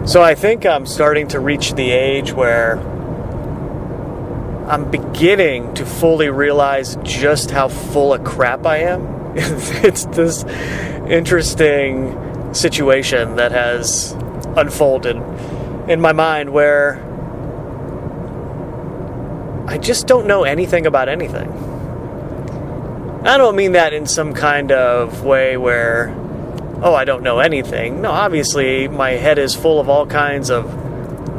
So I think I'm starting to reach the age where I'm beginning to fully realize just how full of crap I am. It's this interesting situation that has unfolded in my mind where I just don't know anything about anything. I don't mean that in some kind of way where, oh, I don't know anything. No, obviously my head is full of all kinds of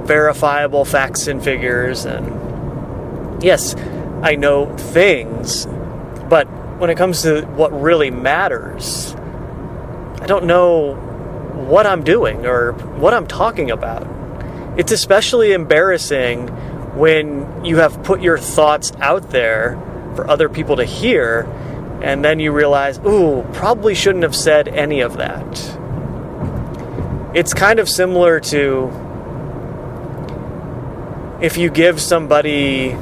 verifiable facts and figures, and yes, I know things, but when it comes to what really matters, I don't know what I'm doing or what I'm talking about. It's especially embarrassing when you have put your thoughts out there for other people to hear, and then you realize, ooh, probably shouldn't have said any of that. It's kind of similar to if you give somebody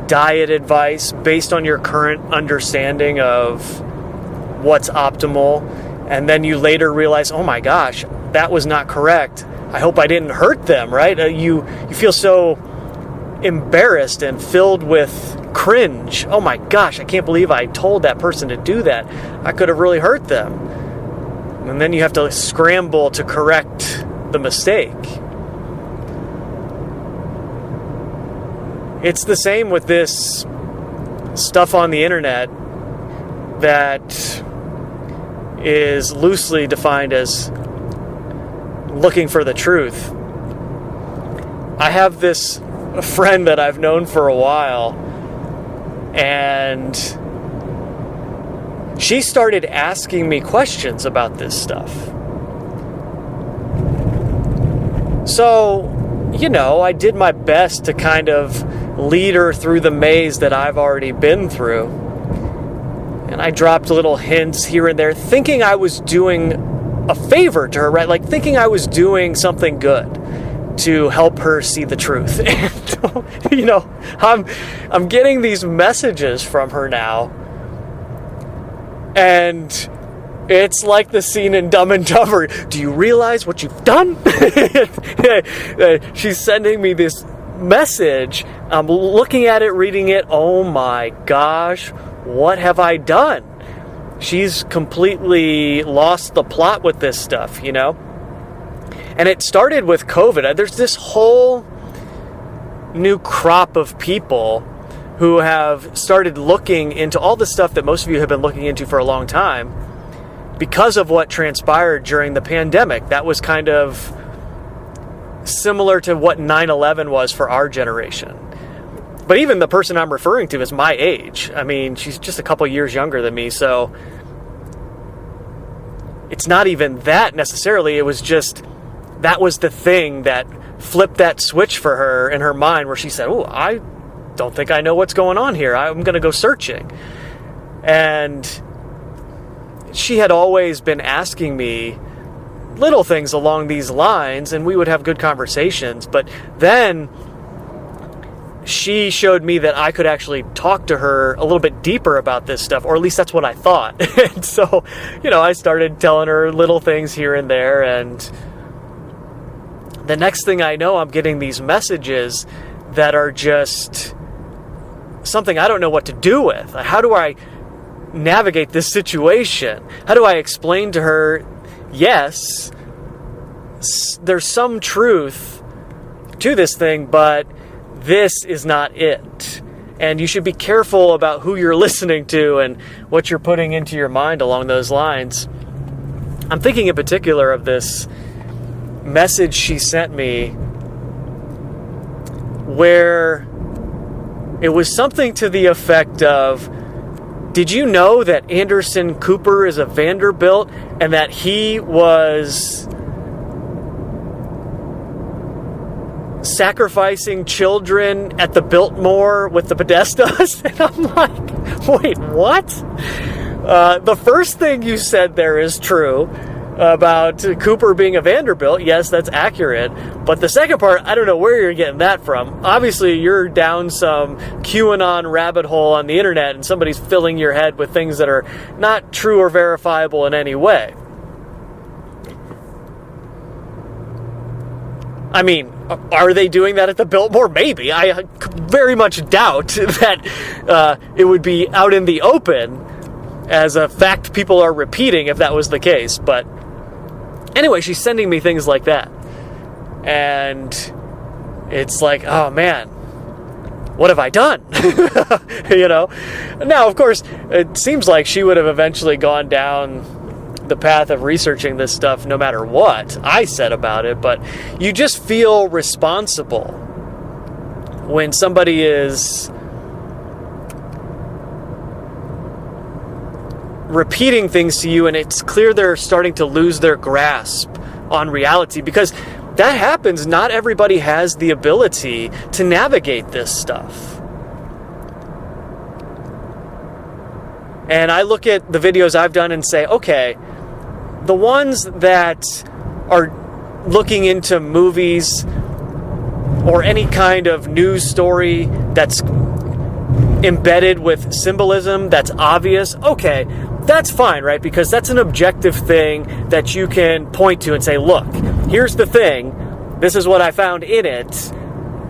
diet advice based on your current understanding of what's optimal, and then you later realize, oh my gosh, that was not correct. I hope I didn't hurt them, right? You feel so embarrassed and filled with cringe. Oh my gosh, I can't believe I told that person to do that. I could have really hurt them. And then you have to scramble to correct the mistake. It's the same with this stuff on the internet that is loosely defined as looking for the truth. I have this friend that I've known for a while, and she started asking me questions about this stuff. So, I did my best to kind of lead her through the maze that I've already been through. And I dropped little hints here and there, thinking I was doing a favor to her, right? Like thinking I was doing something good to help her see the truth. And, I'm getting these messages from her now, and it's like the scene in Dumb and Dumber. Do you realize what you've done? She's sending me this message. I'm looking at it, reading it. Oh my gosh, what have I done? She's completely lost the plot with this stuff, And it started with COVID. There's this whole new crop of people who have started looking into all the stuff that most of you have been looking into for a long time because of what transpired during the pandemic. That was kind of similar to what 9/11 was for our generation. But even the person I'm referring to is my age. I mean, she's just a couple years younger than me, so it's not even that necessarily. It was just, that was the thing that flipped that switch for her in her mind where she said, oh, I don't think I know what's going on here. I'm going to go searching. And she had always been asking me little things along these lines, and we would have good conversations. But then she showed me that I could actually talk to her a little bit deeper about this stuff, or at least that's what I thought. And so, I started telling her little things here and there, and the next thing I know, I'm getting these messages that are just something I don't know what to do with. How do I navigate this situation? How do I explain to her, yes, there's some truth to this thing, but this is not it. And you should be careful about who you're listening to and what you're putting into your mind along those lines. I'm thinking in particular of this message she sent me where it was something to the effect of, did you know that Anderson Cooper is a Vanderbilt and that he was sacrificing children at the Biltmore with the Podestas? And I'm like, wait, what? The first thing you said there is true about Cooper being a Vanderbilt. Yes, that's accurate. But the second part, I don't know where you're getting that from. Obviously, you're down some QAnon rabbit hole on the internet, and somebody's filling your head with things that are not true or verifiable in any way. I mean, are they doing that at the Biltmore? Maybe. I very much doubt that it would be out in the open as a fact people are repeating if that was the case. But anyway, she's sending me things like that. And it's like, oh man, what have I done? You know? Now, of course, it seems like she would have eventually gone down the path of researching this stuff no matter what I said about it, but you just feel responsible when somebody is repeating things to you and it's clear they're starting to lose their grasp on reality, because that happens. Not everybody has the ability to navigate this stuff. And I look at the videos I've done and say, okay, the ones that are looking into movies or any kind of news story that's embedded with symbolism that's obvious, okay, that's fine, right? Because that's an objective thing that you can point to and say, look, here's the thing. This is what I found in it.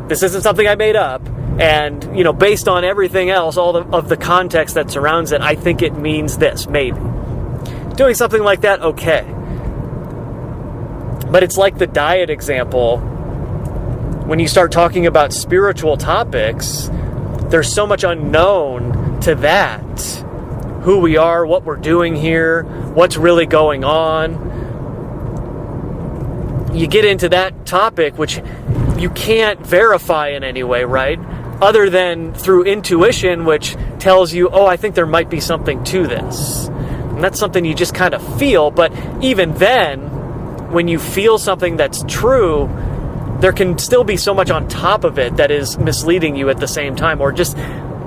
This isn't something I made up. And, you know, based on everything else, all of the context that surrounds it, I think it means this, maybe. Doing something like that, okay. But it's like the diet example. When you start talking about spiritual topics, there's so much unknown to that. Who we are, what we're doing here, what's really going on. You get into that topic, which you can't verify in any way, right? Other than through intuition, which tells you, oh, I think there might be something to this. And that's something you just kind of feel. But even then, when you feel something that's true, there can still be so much on top of it that is misleading you at the same time, or just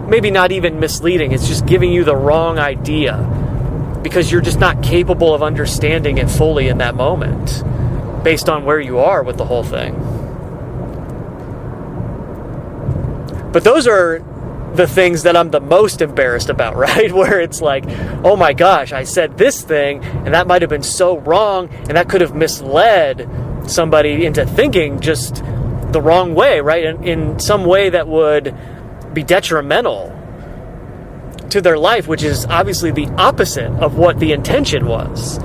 maybe not even misleading. It's just giving you the wrong idea because you're just not capable of understanding it fully in that moment based on where you are with the whole thing. But those are the things that I'm the most embarrassed about, right? Where it's like, oh my gosh, I said this thing and that might have been so wrong and that could have misled somebody into thinking just the wrong way, right? In some way that would be detrimental to their life, which is obviously the opposite of what the intention was.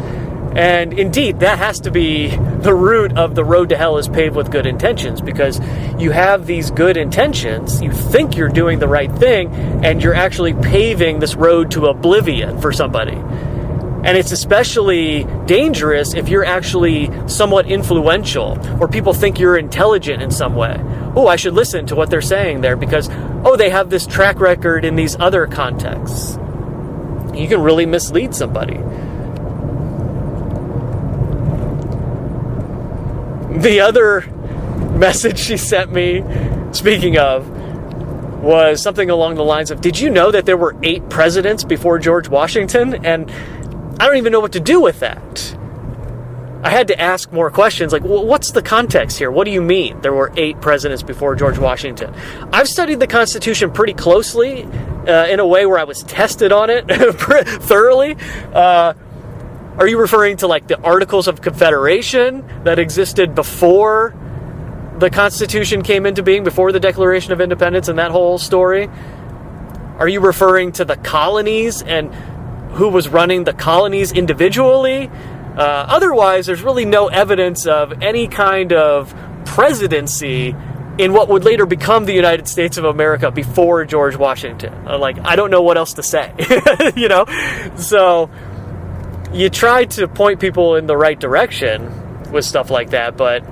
And indeed, that has to be the root of the road to hell is paved with good intentions, because you have these good intentions, you think you're doing the right thing, and you're actually paving this road to oblivion for somebody. And it's especially dangerous if you're actually somewhat influential, or people think you're intelligent in some way. Oh, I should listen to what they're saying there because, oh, they have this track record in these other contexts. You can really mislead somebody. The other message she sent me, speaking of, was something along the lines of, did you know that there were 8 presidents before George Washington? And I don't even know what to do with that. I had to ask more questions, like, well, what's the context here? What do you mean there were 8 presidents before George Washington? I've studied the Constitution pretty closely, in a way where I was tested on it thoroughly. Are you referring to like the Articles of Confederation that existed before the Constitution came into being, before the Declaration of Independence and that whole story? Are you referring to the colonies and who was running the colonies individually? Otherwise, there's really no evidence of any kind of presidency in what would later become the United States of America before George Washington. I don't know what else to say, you know? So you try to point people in the right direction with stuff like that, but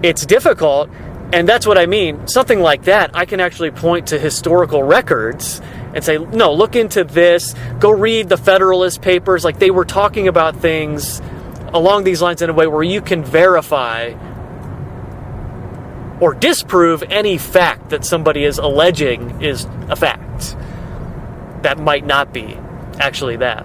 it's difficult, and that's what I mean. Something like that, I can actually point to historical records and say, no, look into this, go read the Federalist Papers. Like, they were talking about things along these lines in a way where you can verify or disprove any fact that somebody is alleging is a fact that might not be actually that.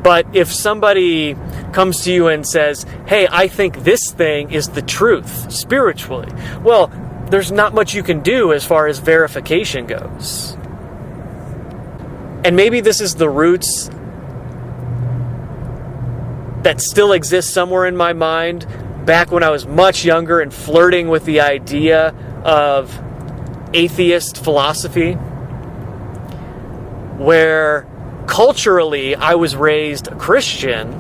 But if somebody comes to you and says, hey, I think this thing is the truth spiritually, well, there's not much you can do as far as verification goes. And maybe this is the roots that still exists somewhere in my mind back when I was much younger and flirting with the idea of atheist philosophy, where culturally I was raised a Christian,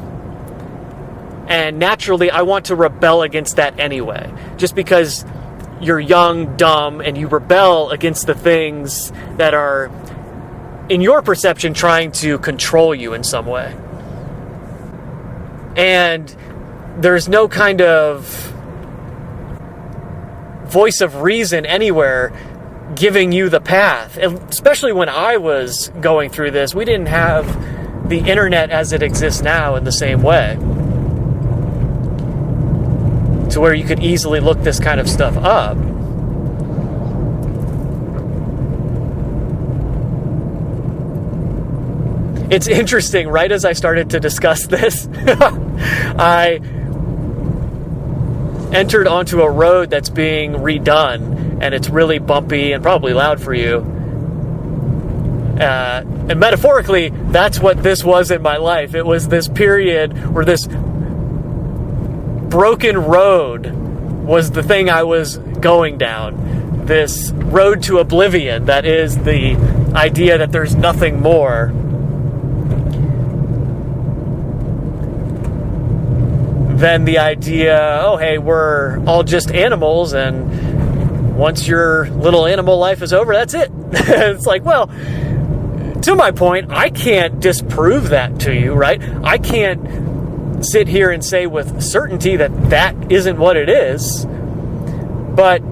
and naturally I want to rebel against that anyway. Just because you're young, dumb, and you rebel against the things that are, in your perception, trying to control you in some way. And there's no kind of voice of reason anywhere giving you the path. And especially when I was going through this, we didn't have the internet as it exists now in the same way, to where you could easily look this kind of stuff up. It's interesting, right as I started to discuss this, I entered onto a road that's being redone, and it's really bumpy and probably loud for you. And metaphorically, that's what this was in my life. It was this period where this broken road was the thing I was going down. This road to oblivion, that is the idea that there's nothing more than the idea, oh, hey, we're all just animals, and once your little animal life is over, that's it. It's like, well, to my point, I can't disprove that to you, right? I can't sit here and say with certainty that that isn't what it is. But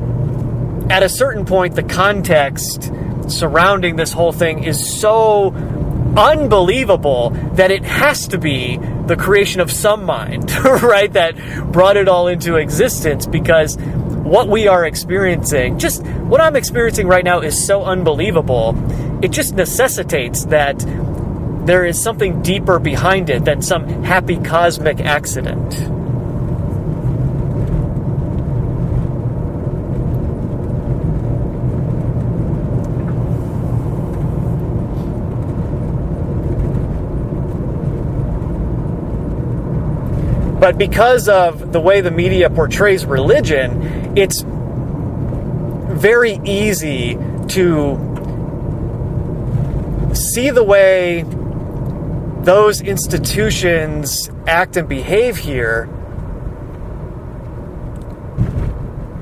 at a certain point, the context surrounding this whole thing is so unbelievable that it has to be the creation of some mind, right, that brought it all into existence, because what we are experiencing, just what I'm experiencing right now, is so unbelievable. It just necessitates that there is something deeper behind it than some happy cosmic accident. But because of the way the media portrays religion, it's very easy to see the way those institutions act and behave here,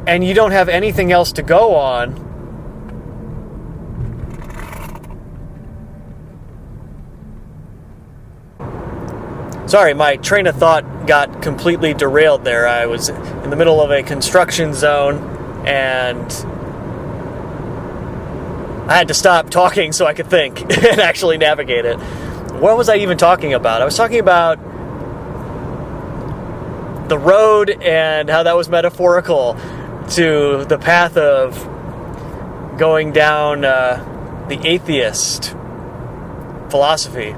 and you don't have anything else to go on. Sorry, my train of thought got completely derailed there. I was in the middle of a construction zone, and I had to stop talking so I could think and actually navigate it. What was I even talking about? I was talking about the road and how that was metaphorical to the path of going down the atheist philosophy.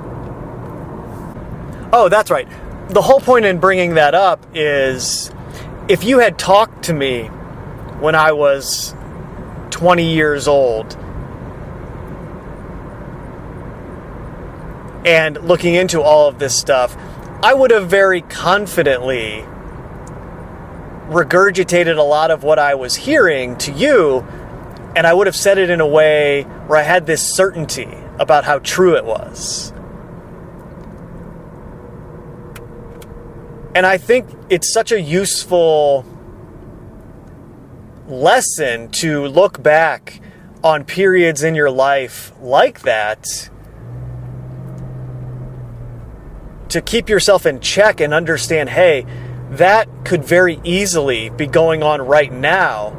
Oh, that's right. The whole point in bringing that up is, if you had talked to me when I was 20 years old and looking into all of this stuff, I would have very confidently regurgitated a lot of what I was hearing to you, and I would have said it in a way where I had this certainty about how true it was. And I think it's such a useful lesson to look back on periods in your life like that, to keep yourself in check and understand, hey, that could very easily be going on right now,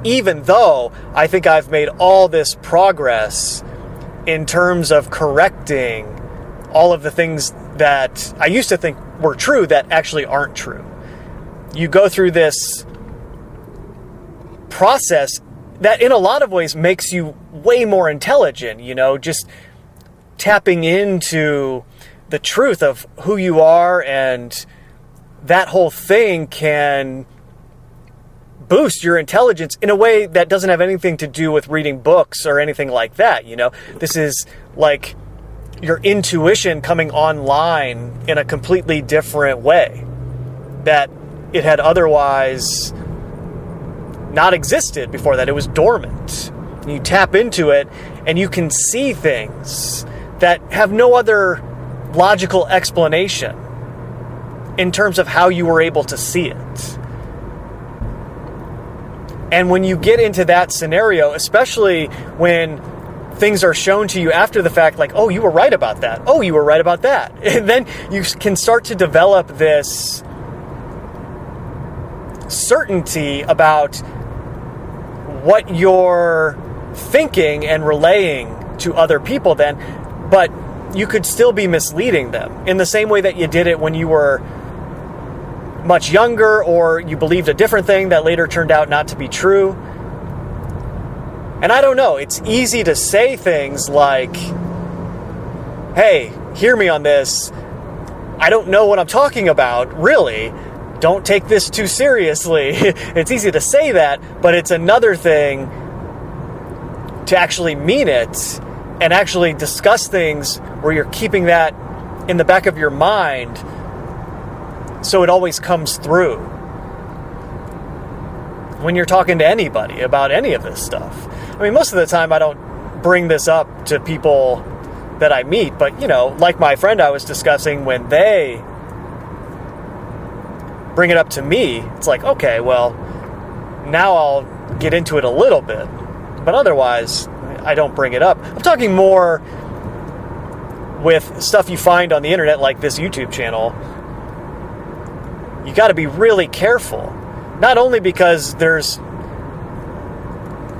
even though I think I've made all this progress in terms of correcting all of the things that I used to think were true that actually aren't true. You go through this process that in a lot of ways makes you way more intelligent, just tapping into the truth of who you are, and that whole thing can boost your intelligence in a way that doesn't have anything to do with reading books or anything like that. This is like your intuition coming online in a completely different way that it had otherwise not existed before that. It was dormant. You tap into it and you can see things that have no other logical explanation in terms of how you were able to see it. And when you get into that scenario, especially when things are shown to you after the fact, like, oh, you were right about that. Oh, you were right about that. And then you can start to develop this certainty about what you're thinking and relaying to other people then, but you could still be misleading them in the same way that you did it when you were much younger, or you believed a different thing that later turned out not to be true. And I don't know, it's easy to say things like, hey, hear me on this. I don't know what I'm talking about, really. Don't take this too seriously. It's easy to say that, but it's another thing to actually mean it and actually discuss things where you're keeping that in the back of your mind so it always comes through when you're talking to anybody about any of this stuff. I mean, most of the time I don't bring this up to people that I meet, but, you know, like my friend I was discussing, when they bring it up to me, it's like, okay, well, now I'll get into it a little bit, but otherwise I don't bring it up. I'm talking more with stuff you find on the internet, like this YouTube channel. You got to be really careful, not only because there's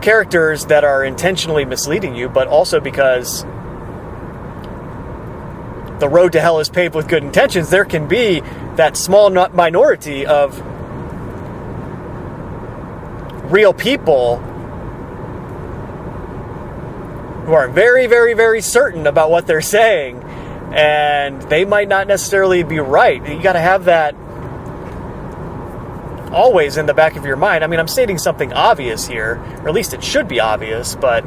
characters that are intentionally misleading you, but also because the road to hell is paved with good intentions. There can be that small minority of real people who are very, very, very certain about what they're saying, and they might not necessarily be right. You got to have that always in the back of your mind. I mean, I'm stating something obvious here, or at least it should be obvious, but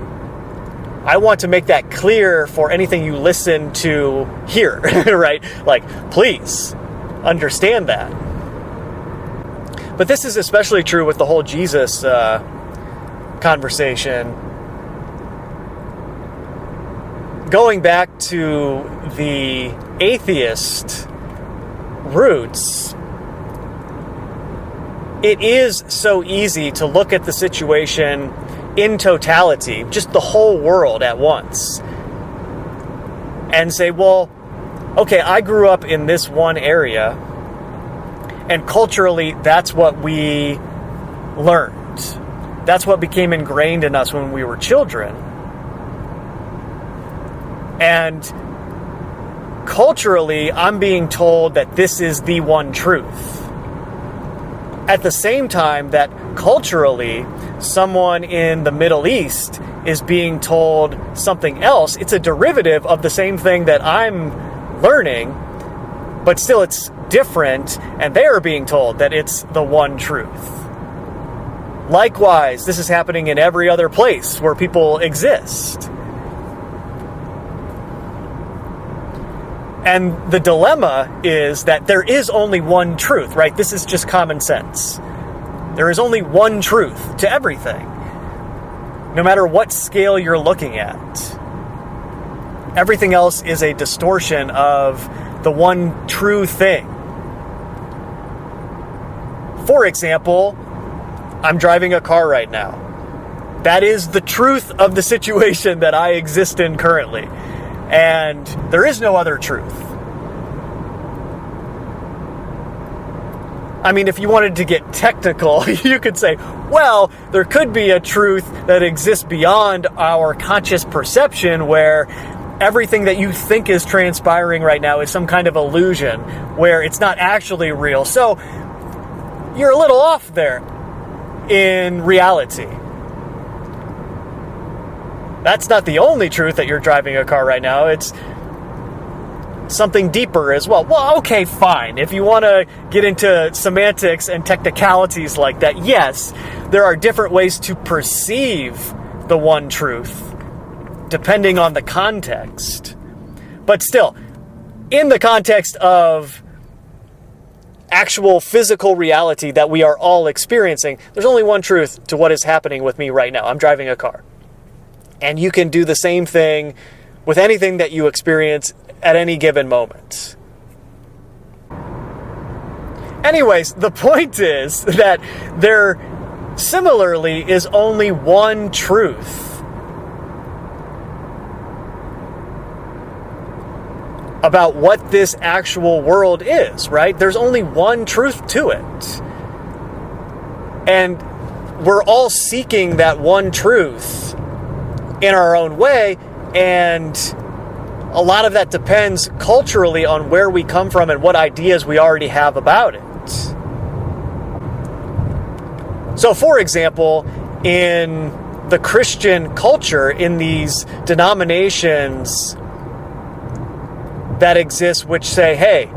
I want to make that clear for anything you listen to here, right? Like, please understand that. But this is especially true with the whole Jesus conversation. Going back to the atheist roots, it is so easy to look at the situation in totality, just the whole world at once, and say, well, okay, I grew up in this one area, and culturally, that's what we learned. That's what became ingrained in us when we were children. And culturally, I'm being told that this is the one truth. At the same time that culturally, someone in the Middle East is being told something else. It's a derivative of the same thing that I'm learning, but still it's different, and they are being told that it's the one truth. Likewise, this is happening in every other place where people exist. And the dilemma is that there is only one truth, right? This is just common sense. There is only one truth to everything, no matter what scale you're looking at. Everything else is a distortion of the one true thing. For example, I'm driving a car right now. That is the truth of the situation that I exist in currently. And there is no other truth. I mean, if you wanted to get technical, you could say, well, there could be a truth that exists beyond our conscious perception, where everything that you think is transpiring right now is some kind of illusion, where it's not actually real. So you're a little off there in reality. That's not the only truth that you're driving a car right now. It's something deeper as well. Well, okay, fine. If you want to get into semantics and technicalities like that, yes, there are different ways to perceive the one truth, depending on the context. But still, in the context of actual physical reality that we are all experiencing, there's only one truth to what is happening with me right now. I'm driving a car. And you can do the same thing with anything that you experience at any given moment. Anyways, the point is that there similarly is only one truth about what this actual world is, right? There's only one truth to it. And we're all seeking that one truth in our own way, and a lot of that depends culturally on where we come from and what ideas we already have about it. So, for example, in the Christian culture, in these denominations that exist which say, hey,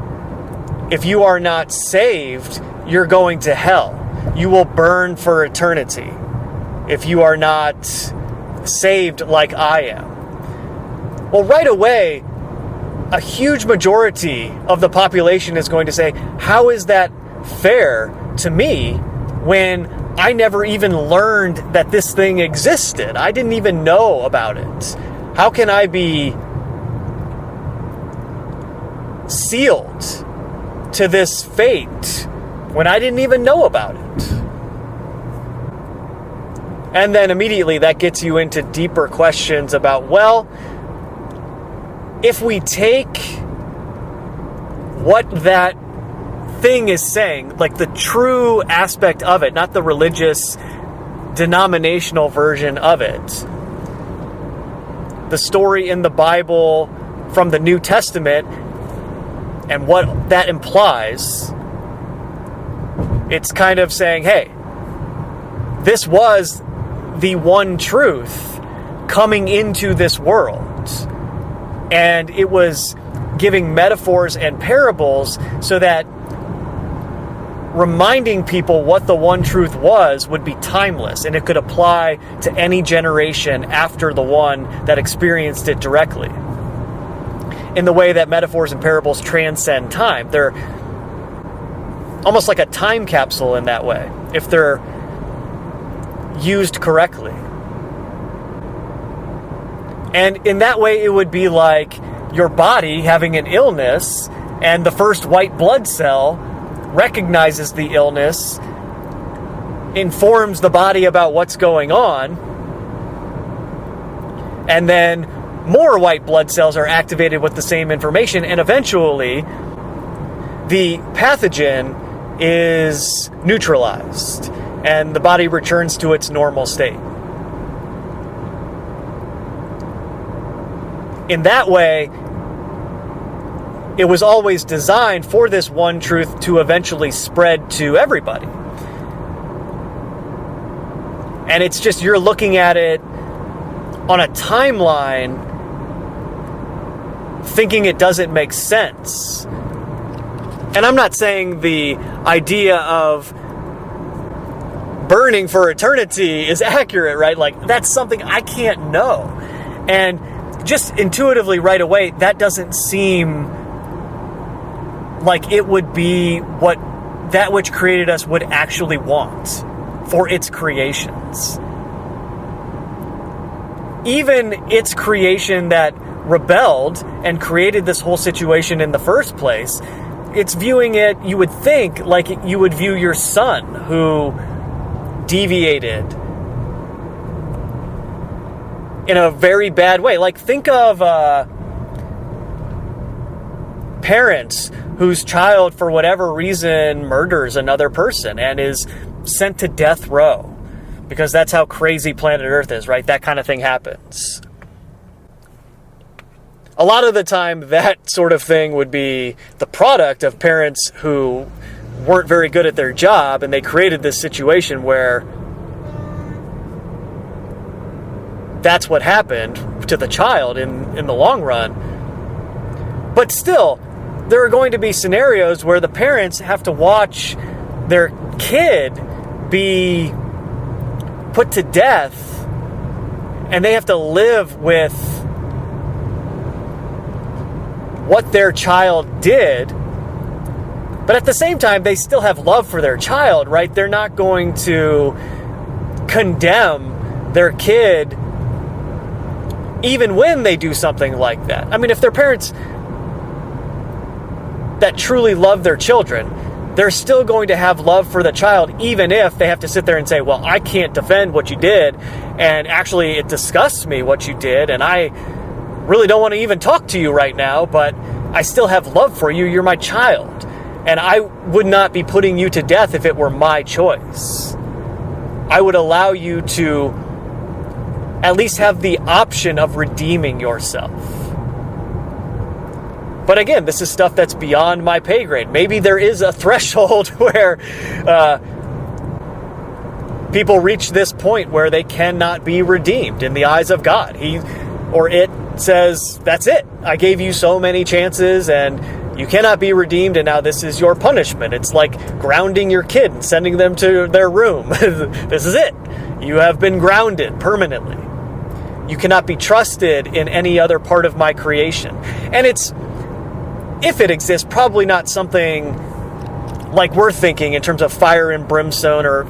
if you are not saved, you're going to hell. You will burn for eternity if you are not saved like I am. Well, right away, a huge majority of the population is going to say, how is that fair to me when I never even learned that this thing existed? I didn't even know about it. How can I be sealed to this fate when I didn't even know about it? And then immediately that gets you into deeper questions about, well, if we take what that thing is saying, like the true aspect of it, not the religious denominational version of it, the story in the Bible from the New Testament and what that implies, it's kind of saying, hey, this was the one truth coming into this world. And it was giving metaphors and parables so that reminding people what the one truth was would be timeless, and it could apply to any generation after the one that experienced it directly. In the way that metaphors and parables transcend time. They're almost like a time capsule in that way, if they're used correctly. And in that way, it would be like your body having an illness, and the first white blood cell recognizes the illness, informs the body about what's going on, and then more white blood cells are activated with the same information, and eventually the pathogen is neutralized, and the body returns to its normal state. In that way, it was always designed for this one truth to eventually spread to everybody. And it's just, you're looking at it on a timeline, thinking it doesn't make sense. And I'm not saying the idea of burning for eternity is accurate, right? Like, that's something I can't know. And just intuitively right away, that doesn't seem like it would be what that which created us would actually want for its creations. Even its creation that rebelled and created this whole situation in the first place, it's viewing it, you would think, like you would view your son who deviated in a very bad way. Like, think of parents whose child, for whatever reason, murders another person and is sent to death row, because that's how crazy planet Earth is, right? That kind of thing happens. A lot of the time, that sort of thing would be the product of parents who weren't very good at their job, and they created this situation where that's what happened to the child in the long run. But still, there are going to be scenarios where the parents have to watch their kid be put to death, and they have to live with what their child did. But at the same time, they still have love for their child, right? They're not going to condemn their kid even when they do something like that. I mean, if they're parents that truly love their children, they're still going to have love for the child, even if they have to sit there and say, well, I can't defend what you did, and actually it disgusts me what you did, and I really don't want to even talk to you right now, but I still have love for you. You're my child, and I would not be putting you to death if it were my choice. I would allow you to at least have the option of redeeming yourself. But again, this is stuff that's beyond my pay grade. Maybe there is a threshold where people reach this point where they cannot be redeemed in the eyes of God. He or it says, that's it. I gave you so many chances and you cannot be redeemed, and now this is your punishment. It's like grounding your kid and sending them to their room. This is it. You have been grounded permanently. You cannot be trusted in any other part of my creation. And it's, if it exists, probably not something like we're thinking in terms of fire and brimstone or,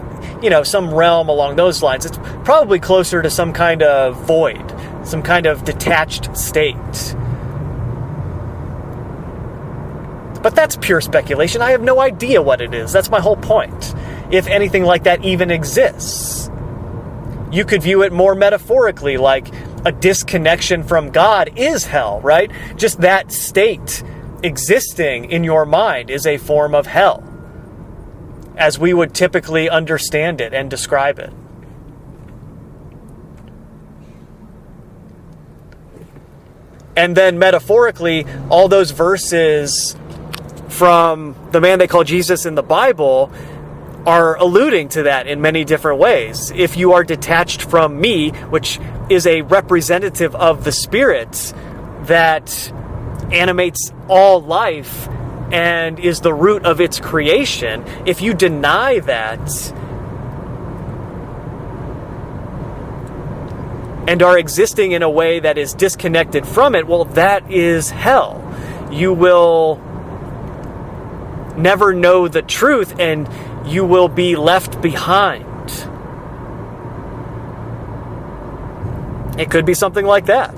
some realm along those lines. It's probably closer to some kind of void, some kind of detached state. But that's pure speculation. I have no idea what it is. That's my whole point. If anything like that even exists. You could view it more metaphorically, like a disconnection from God is hell, right? Just that state existing in your mind is a form of hell, as we would typically understand it and describe it. And then metaphorically, all those verses from the man they call Jesus in the Bible are alluding to that in many different ways. If you are detached from me, which is a representative of the Spirit that animates all life and is the root of its creation, if you deny that and are existing in a way that is disconnected from it, well, that is hell. You will never know the truth, and you will be left behind. It could be something like that.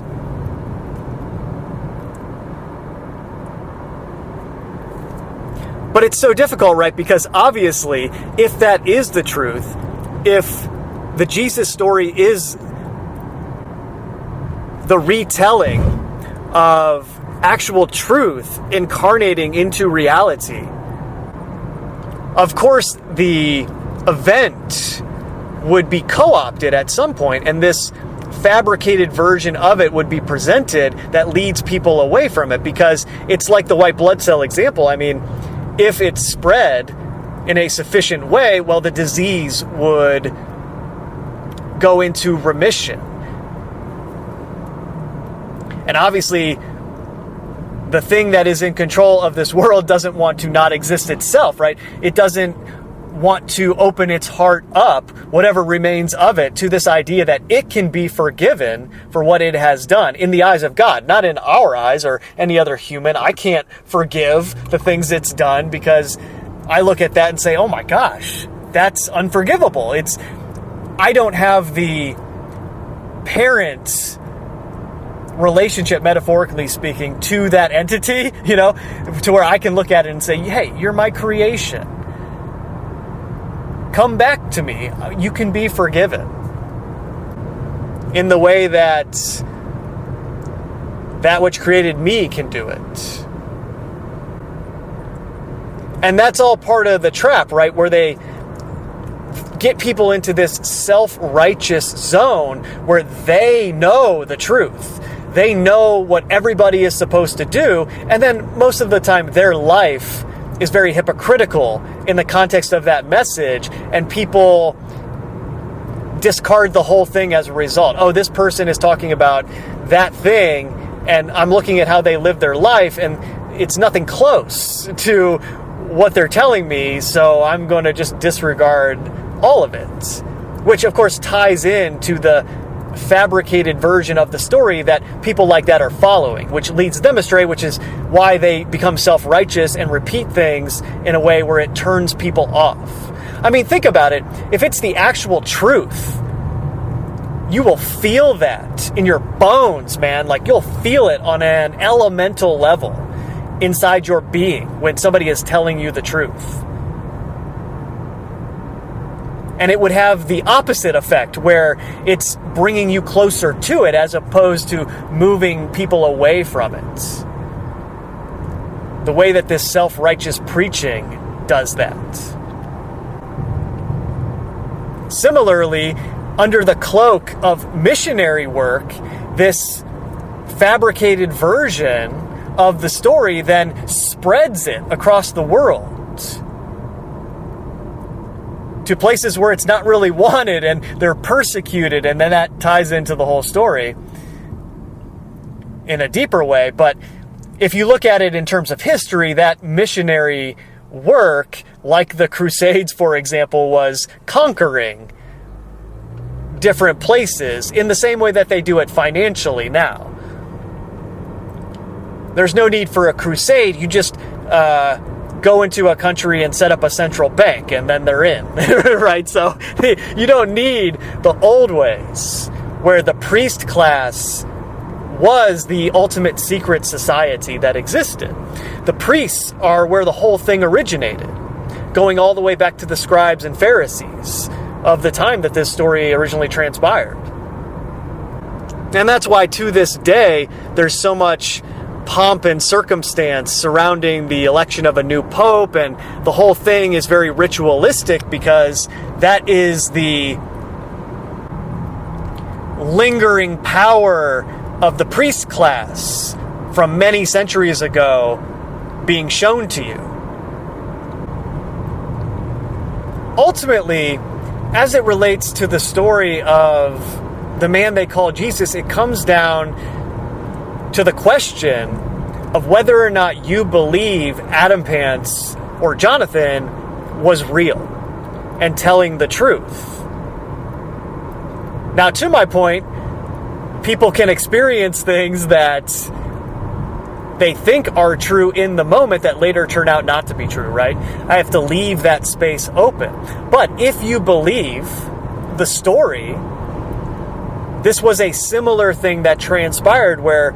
But it's so difficult, right? Because obviously, if that is the truth, if the Jesus story is the retelling of actual truth incarnating into reality, of course, the event would be co-opted at some point, and this fabricated version of it would be presented that leads people away from it, because it's like the white blood cell example. I mean, if it's spread in a sufficient way, well, the disease would go into remission. And obviously, the thing that is in control of this world doesn't want to not exist itself, right? It doesn't want to open its heart up, whatever remains of it, to this idea that it can be forgiven for what it has done in the eyes of God, not in our eyes or any other human. I can't forgive the things it's done because I look at that and say, oh my gosh, that's unforgivable. I don't have the parent relationship, metaphorically speaking, to that entity, to where I can look at it and say, hey, you're my creation. Come back to me. You can be forgiven. In the way that which created me can do it. And that's all part of the trap, right? Where they get people into this self-righteous zone where they know the truth. They know what everybody is supposed to do, and then most of the time their life is very hypocritical in the context of that message, and people discard the whole thing as a result. Oh, this person is talking about that thing, and I'm looking at how they live their life, and it's nothing close to what they're telling me, so I'm going to just disregard all of it. Which, of course, ties into the fabricated version of the story that people like that are following, which leads them astray, which is why they become self-righteous and repeat things in a way where it turns people off. I mean, think about it. If it's the actual truth, you will feel that in your bones, man. Like, you'll feel it on an elemental level inside your being when somebody is telling you the truth. And it would have the opposite effect, where it's bringing you closer to it as opposed to moving people away from it. The way that this self-righteous preaching does that. Similarly, under the cloak of missionary work, this fabricated version of the story then spreads it across the world to places where it's not really wanted and they're persecuted, and then that ties into the whole story in a deeper way. But if you look at it in terms of history, that missionary work, like the Crusades, for example, was conquering different places in the same way that they do it financially now. There's no need for a crusade. You just go into a country and set up a central bank, and then they're in, right? So you don't need the old ways where the priest class was the ultimate secret society that existed. The priests are where the whole thing originated, going all the way back to the scribes and Pharisees of the time that this story originally transpired. And that's why to this day there's so much pomp and circumstance surrounding the election of a new pope, and the whole thing is very ritualistic, because that is the lingering power of the priest class from many centuries ago being shown to you. Ultimately, as it relates to the story of the man they call Jesus, it comes down to the question of whether or not you believe Adam Pants or Jonathan was real and telling the truth. Now, to my point, people can experience things that they think are true in the moment that later turn out not to be true, right? I have to leave that space open. But if you believe the story, this was a similar thing that transpired where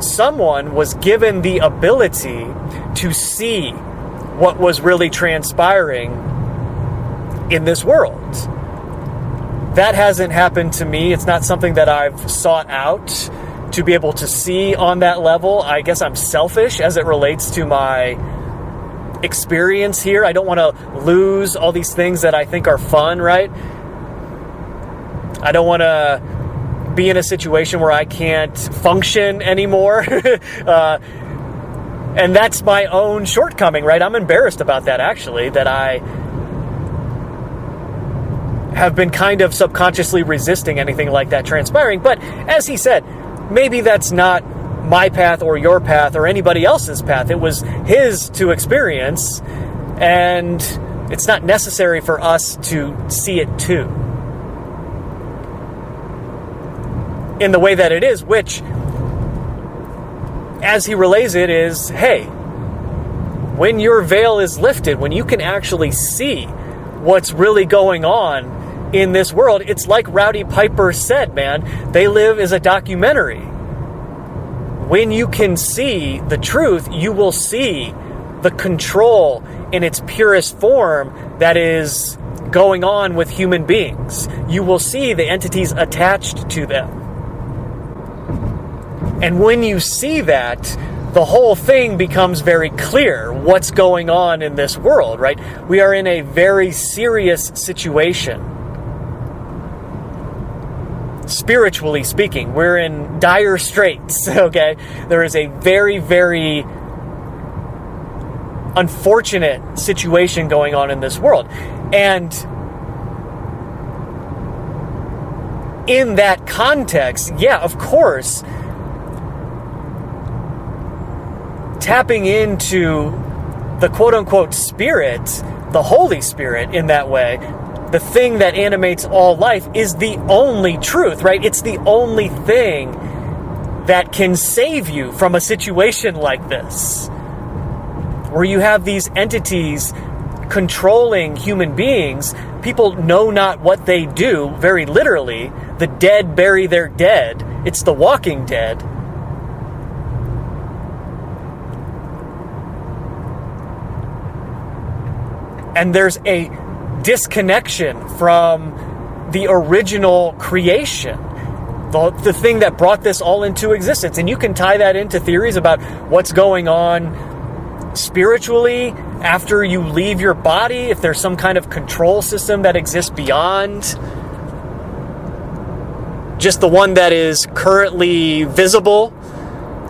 someone was given the ability to see what was really transpiring in this world. That hasn't happened to me. It's not something that I've sought out to be able to see on that level. I guess I'm selfish as it relates to my experience here. I don't want to lose all these things that I think are fun, right? I don't want to be in a situation where I can't function anymore. And that's my own shortcoming, right? I'm embarrassed about that, actually, that I have been kind of subconsciously resisting anything like that transpiring. But as he said, maybe that's not my path or your path or anybody else's path. It was his to experience, and it's not necessary for us to see it too in the way that it is, which, as he relays it, is, hey, when your veil is lifted, when you can actually see what's really going on in this world, it's like Rowdy Piper said, man, They Live is a documentary. When you can see the truth, you will see the control in its purest form that is going on with human beings. You will see the entities attached to them. And when you see that, the whole thing becomes very clear what's going on in this world, right? We are in a very serious situation. Spiritually speaking, we're in dire straits, okay? There is a very, very unfortunate situation going on in this world. And in that context, yeah, of course, tapping into the quote-unquote spirit, the Holy Spirit in that way, the thing that animates all life, is the only truth, right? It's the only thing that can save you from a situation like this, where you have these entities controlling human beings. People know not what they do, very literally. The dead bury their dead. It's the Walking Dead. And there's a disconnection from the original creation, the thing that brought this all into existence. And you can tie that into theories about what's going on spiritually after you leave your body, if there's some kind of control system that exists beyond just the one that is currently visible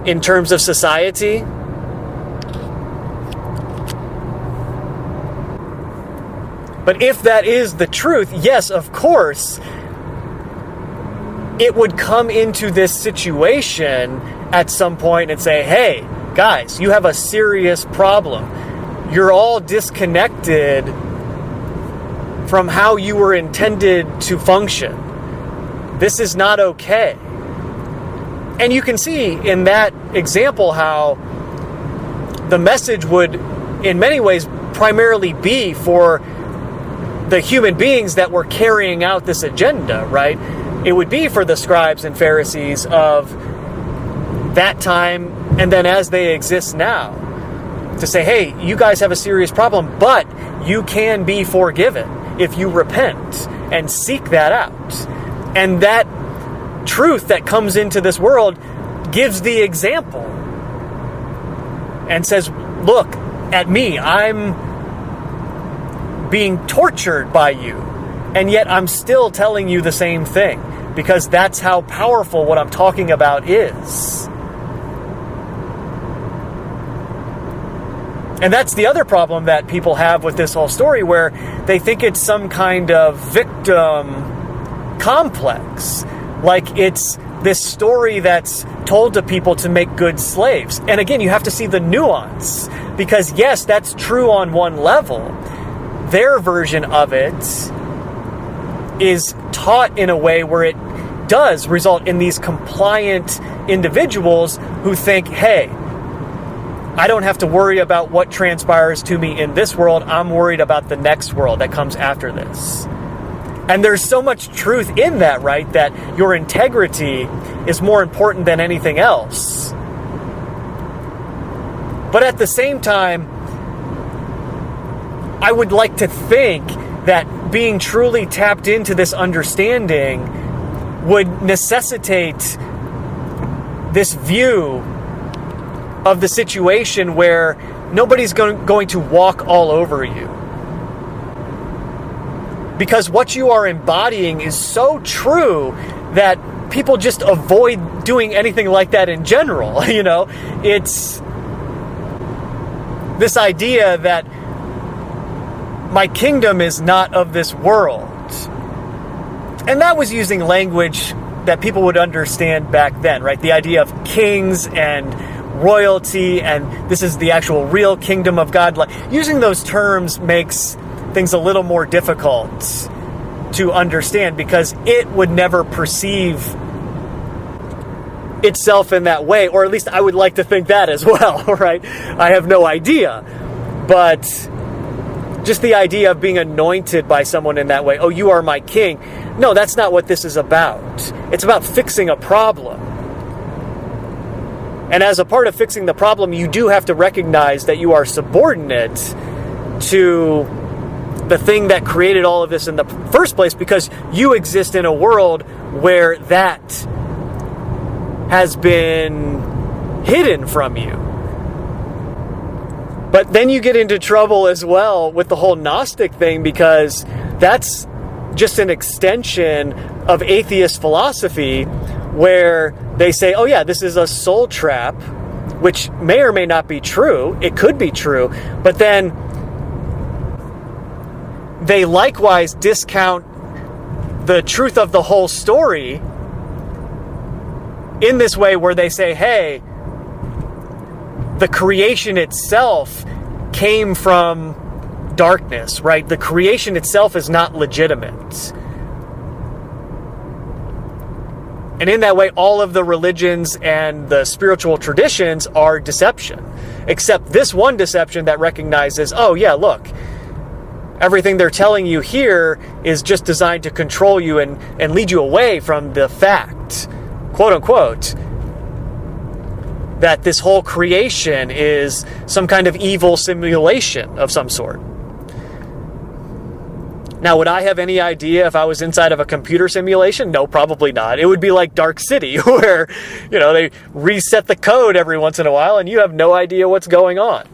in terms of society. But if that is the truth, yes, of course, it would come into this situation at some point and say, hey, guys, you have a serious problem. You're all disconnected from how you were intended to function. This is not okay. And you can see in that example how the message would, in many ways, primarily be for the human beings that were carrying out this agenda, right? It would be for the scribes and Pharisees of that time, and then as they exist now, to say, hey, you guys have a serious problem, but you can be forgiven if you repent and seek that out. And that truth that comes into this world gives the example and says, look at me, I'm being tortured by you, and yet I'm still telling you the same thing, because that's how powerful what I'm talking about is. And that's the other problem that people have with this whole story, where they think it's some kind of victim complex, like it's this story that's told to people to make good slaves. And again, you have to see the nuance, because yes, that's true on one level. Their version of it is taught in a way where it does result in these compliant individuals who think, hey, I don't have to worry about what transpires to me in this world. I'm worried about the next world that comes after this. And there's so much truth in that, right? That your integrity is more important than anything else. But at the same time, I would like to think that being truly tapped into this understanding would necessitate this view of the situation where nobody's going to walk all over you. Because what you are embodying is so true that people just avoid doing anything like that in general. You know, it's this idea that my kingdom is not of this world. And that was using language that people would understand back then, right? The idea of kings and royalty, and this is the actual real kingdom of God. Like, using those terms makes things a little more difficult to understand, because it would never perceive itself in that way, or at least I would like to think that as well, right? I have no idea. But just the idea of being anointed by someone in that way, oh, you are my king. No, that's not what this is about. It's about fixing a problem. And as a part of fixing the problem, you do have to recognize that you are subordinate to the thing that created all of this in the first place, because you exist in a world where that has been hidden from you. But then you get into trouble as well with the whole Gnostic thing, because that's just an extension of atheist philosophy, where they say, oh yeah, this is a soul trap, which may or may not be true. It could be true. But then they likewise discount the truth of the whole story in this way, where they say, hey, the creation itself came from darkness, right? The creation itself is not legitimate. And in that way, all of the religions and the spiritual traditions are deception. Except this one deception that recognizes, oh yeah, look, everything they're telling you here is just designed to control you and lead you away from the fact, quote unquote, that this whole creation is some kind of evil simulation of some sort. Now, would I have any idea if I was inside of a computer simulation? No, probably not. It would be like Dark City, where, they reset the code every once in a while and you have no idea what's going on.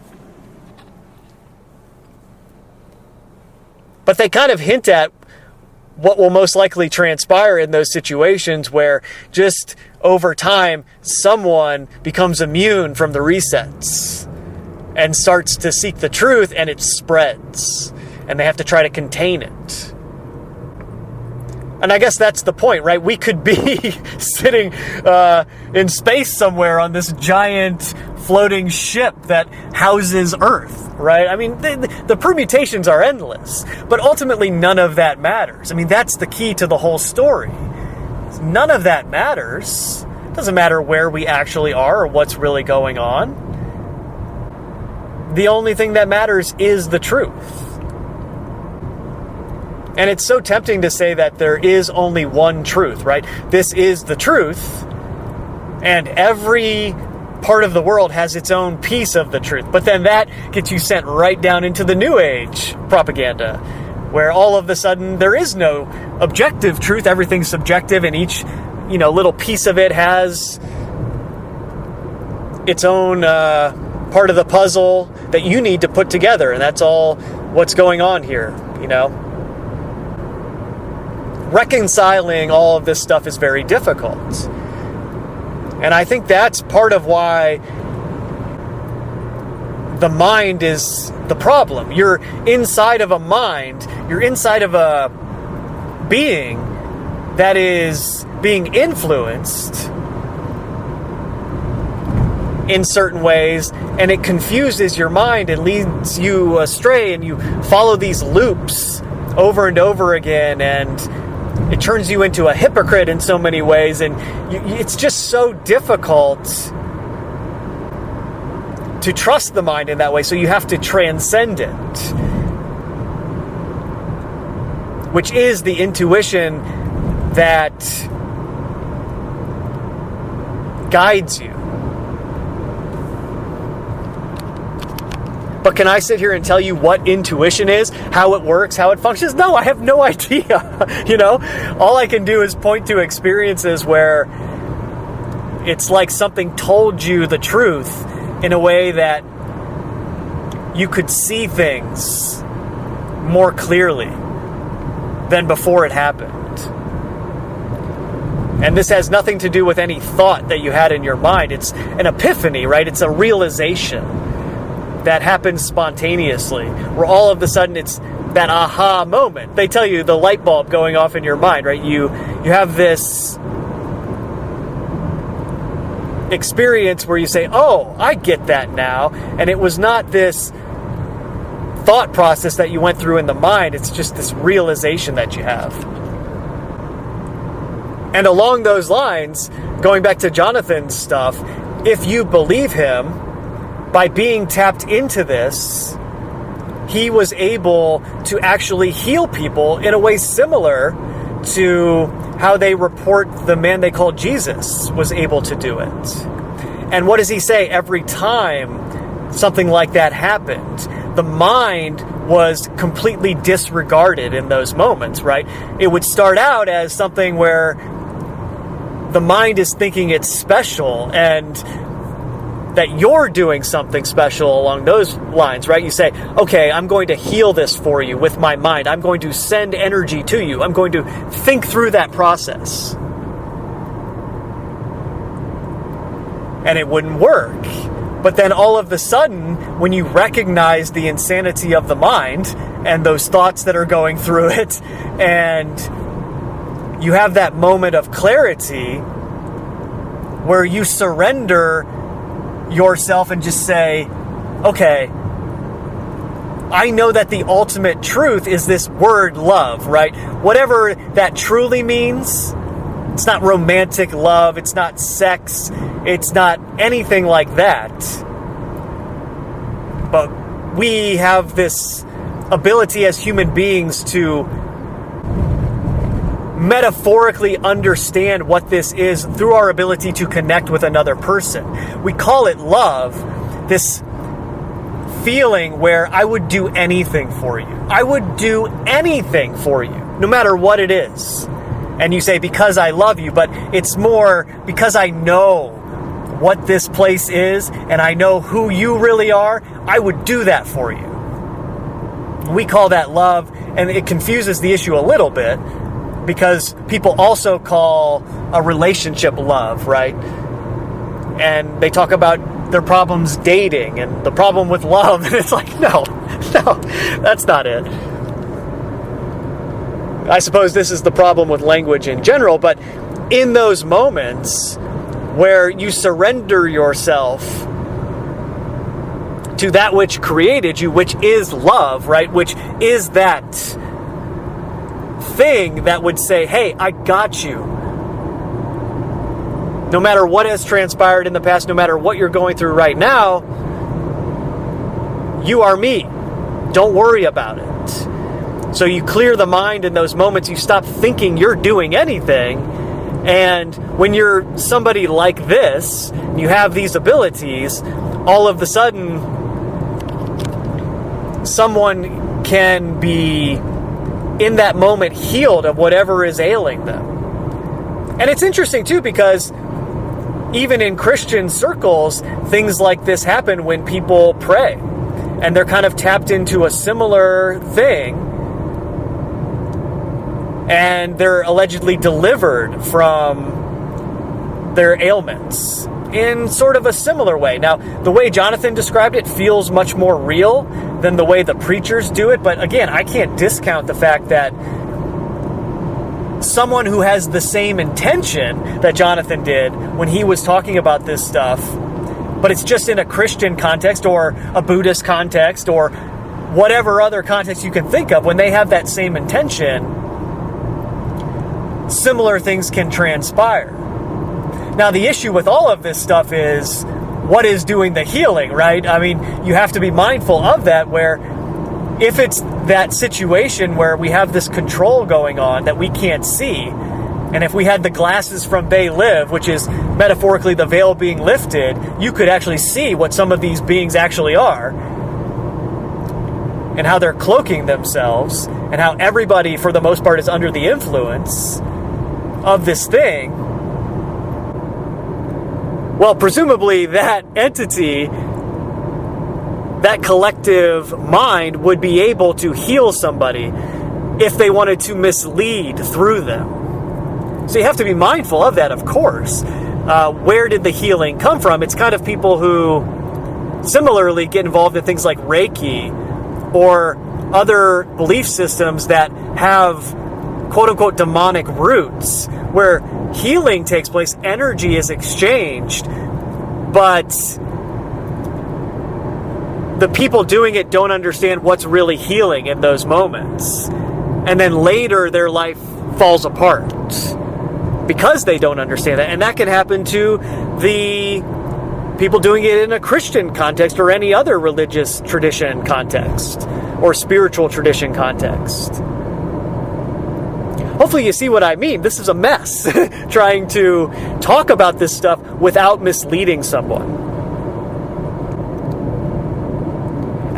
But they kind of hint at what will most likely transpire in those situations where just over time, someone becomes immune from the resets and starts to seek the truth, and it spreads. And they have to try to contain it. And I guess that's the point, right? We could be sitting in space somewhere on this giant floating ship that houses Earth, right? I mean, the permutations are endless, but ultimately none of that matters. I mean, that's the key to the whole story. None of that matters. It doesn't matter where we actually are or what's really going on. The only thing that matters is the truth. And it's so tempting to say that there is only one truth, right? This is the truth, and every part of the world has its own piece of the truth. But then that gets you sent right down into the New Age propaganda, where all of a sudden there is no objective truth. Everything's subjective, and each, little piece of it has its own part of the puzzle that you need to put together, and that's all what's going on here, Reconciling all of this stuff is very difficult. And I think that's part of why the mind is the problem. You're inside of a mind, you're inside of a being that is being influenced in certain ways, and it confuses your mind and leads you astray, and you follow these loops over and over again, and it turns you into a hypocrite in so many ways, and it's just so difficult to trust the mind in that way, so you have to transcend it, which is the intuition that guides you. But can I sit here and tell you what intuition is, how it works, how it functions? No, I have no idea. All I can do is point to experiences where it's like something told you the truth in a way that you could see things more clearly than before it happened. And this has nothing to do with any thought that you had in your mind. It's an epiphany, right? It's a realization that happens spontaneously, where all of a sudden it's that aha moment. They tell you the light bulb going off in your mind, right? You have this experience where you say, oh, I get that now. And it was not this thought process that you went through in the mind. It's just this realization that you have. And along those lines, going back to Jonathan's stuff, if you believe him, by being tapped into this, he was able to actually heal people in a way similar to how they report the man they called Jesus was able to do it. And what does he say every time something like that happened? The mind was completely disregarded in those moments, right? It would start out as something where the mind is thinking it's special and that you're doing something special along those lines, right? You say, okay, I'm going to heal this for you with my mind. I'm going to send energy to you. I'm going to think through that process. And it wouldn't work. But then all of a sudden, when you recognize the insanity of the mind and those thoughts that are going through it, and you have that moment of clarity where you surrender yourself and just say, okay, I know that the ultimate truth is this word love, right? Whatever that truly means, it's not romantic love, it's not sex, it's not anything like that. But we have this ability as human beings to metaphorically understand what this is through our ability to connect with another person. We call it love, this feeling where I would do anything for you. I would do anything for you, no matter what it is. And you say, because I love you, but it's more because I know what this place is and I know who you really are, I would do that for you. We call that love, and it confuses the issue a little bit because people also call a relationship love, right? And they talk about their problems dating and the problem with love, and it's like, no, that's not it. I suppose this is the problem with language in general, but in those moments where you surrender yourself to that which created you, which is love, right? Which is that thing that would say, hey, I got you. No matter what has transpired in the past, no matter what you're going through right now, you are me. Don't worry about it. So you clear the mind in those moments. You stop thinking you're doing anything. And when you're somebody like this, you have these abilities, all of a sudden, someone can be in that moment healed of whatever is ailing them. And it's interesting too, because even in Christian circles, things like this happen when people pray and they're kind of tapped into a similar thing and they're allegedly delivered from their ailments in sort of a similar way. Now, the way Jonathan described it feels much more real than the way the preachers do it, but again, I can't discount the fact that someone who has the same intention that Jonathan did when he was talking about this stuff, but it's just in a Christian context or a Buddhist context or whatever other context you can think of, when they have that same intention, similar things can transpire. Now, the issue with all of this stuff is what is doing the healing, right? I mean, you have to be mindful of that, where if it's that situation where we have this control going on that we can't see, and if we had the glasses from They Live, which is metaphorically the veil being lifted, you could actually see what some of these beings actually are and how they're cloaking themselves and how everybody, for the most part, is under the influence of this thing. Well, presumably that entity, that collective mind, would be able to heal somebody if they wanted to mislead through them. So you have to be mindful of that, of course. Where did the healing come from? It's kind of people who similarly get involved in things like Reiki or other belief systems that have quote-unquote demonic roots, where healing takes place, energy is exchanged, but the people doing it don't understand what's really healing in those moments. And then later their life falls apart because they don't understand that. And that can happen to the people doing it in a Christian context or any other religious tradition context or spiritual tradition context. Hopefully you see what I mean. This is a mess, trying to talk about this stuff without misleading someone.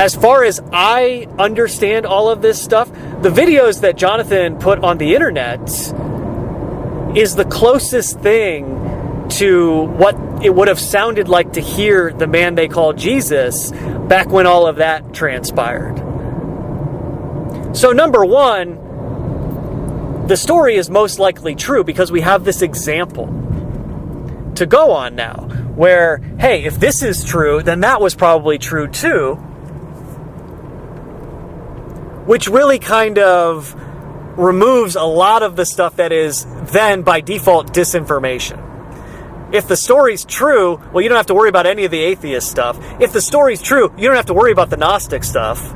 As far as I understand all of this stuff, the videos that Jonathan put on the internet is the closest thing to what it would have sounded like to hear the man they call Jesus back when all of that transpired. So number one, the story is most likely true because we have this example to go on now, where, hey, if this is true, then that was probably true too, which really kind of removes a lot of the stuff that is then by default disinformation. If the story's true, well, you don't have to worry about any of the atheist stuff. If the story's true, you don't have to worry about the Gnostic stuff.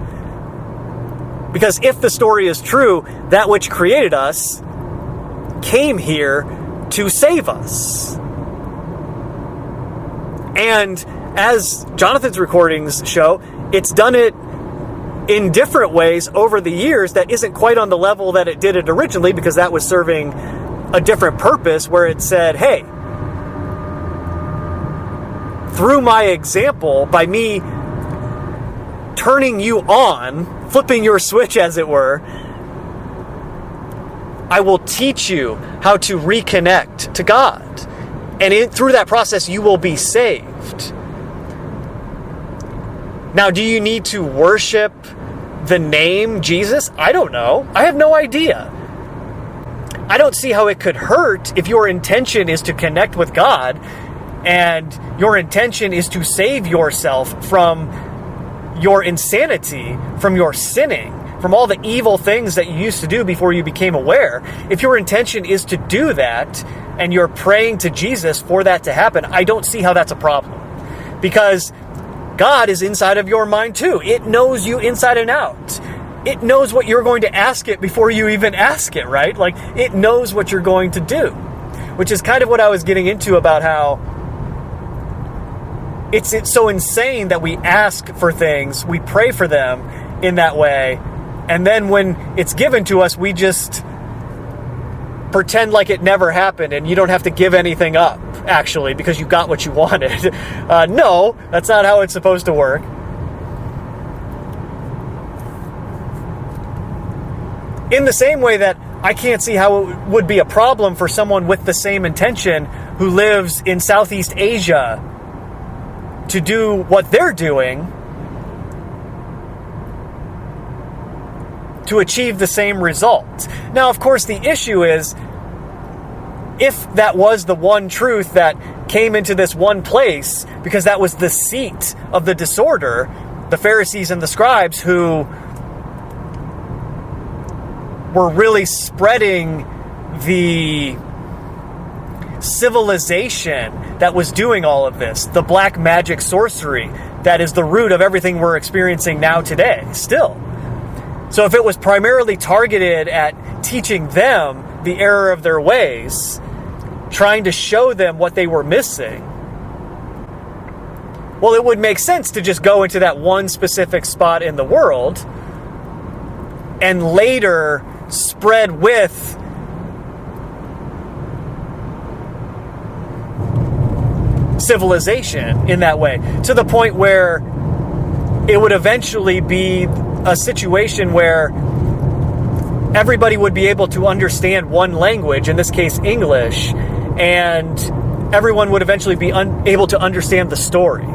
Because if the story is true, that which created us came here to save us. And as Jonathan's recordings show, it's done it in different ways over the years that isn't quite on the level that it did it originally, because that was serving a different purpose, where it said, hey, through my example, by me turning you on, flipping your switch as it were, I will teach you how to reconnect to God. And through that process, you will be saved. Now, do you need to worship the name Jesus? I don't know. I have no idea. I don't see how it could hurt if your intention is to connect with God and your intention is to save yourself from your insanity, from your sinning, from all the evil things that you used to do before you became aware. If your intention is to do that and you're praying to Jesus for that to happen, I don't see how that's a problem. Because God is inside of your mind too. It knows you inside and out. It knows what you're going to ask it before you even ask it, right? Like, it knows what you're going to do. Which is kind of what I was getting into about how it's so insane that we ask for things, we pray for them in that way, and then when it's given to us, we just pretend like it never happened, and you don't have to give anything up, actually, because you got what you wanted. No, that's not how it's supposed to work. In the same way that I can't see how it would be a problem for someone with the same intention who lives in Southeast Asia to do what they're doing to achieve the same result. Now, of course, the issue is, if that was the one truth that came into this one place, because that was the seat of the disorder, the Pharisees and the scribes who were really spreading the civilization that was doing all of this, the black magic sorcery that is the root of everything we're experiencing now today, still. So if it was primarily targeted at teaching them the error of their ways, trying to show them what they were missing, well, it would make sense to just go into that one specific spot in the world and later spread with civilization in that way, to the point where it would eventually be a situation where everybody would be able to understand one language, in this case English, and everyone would eventually be able to understand the story.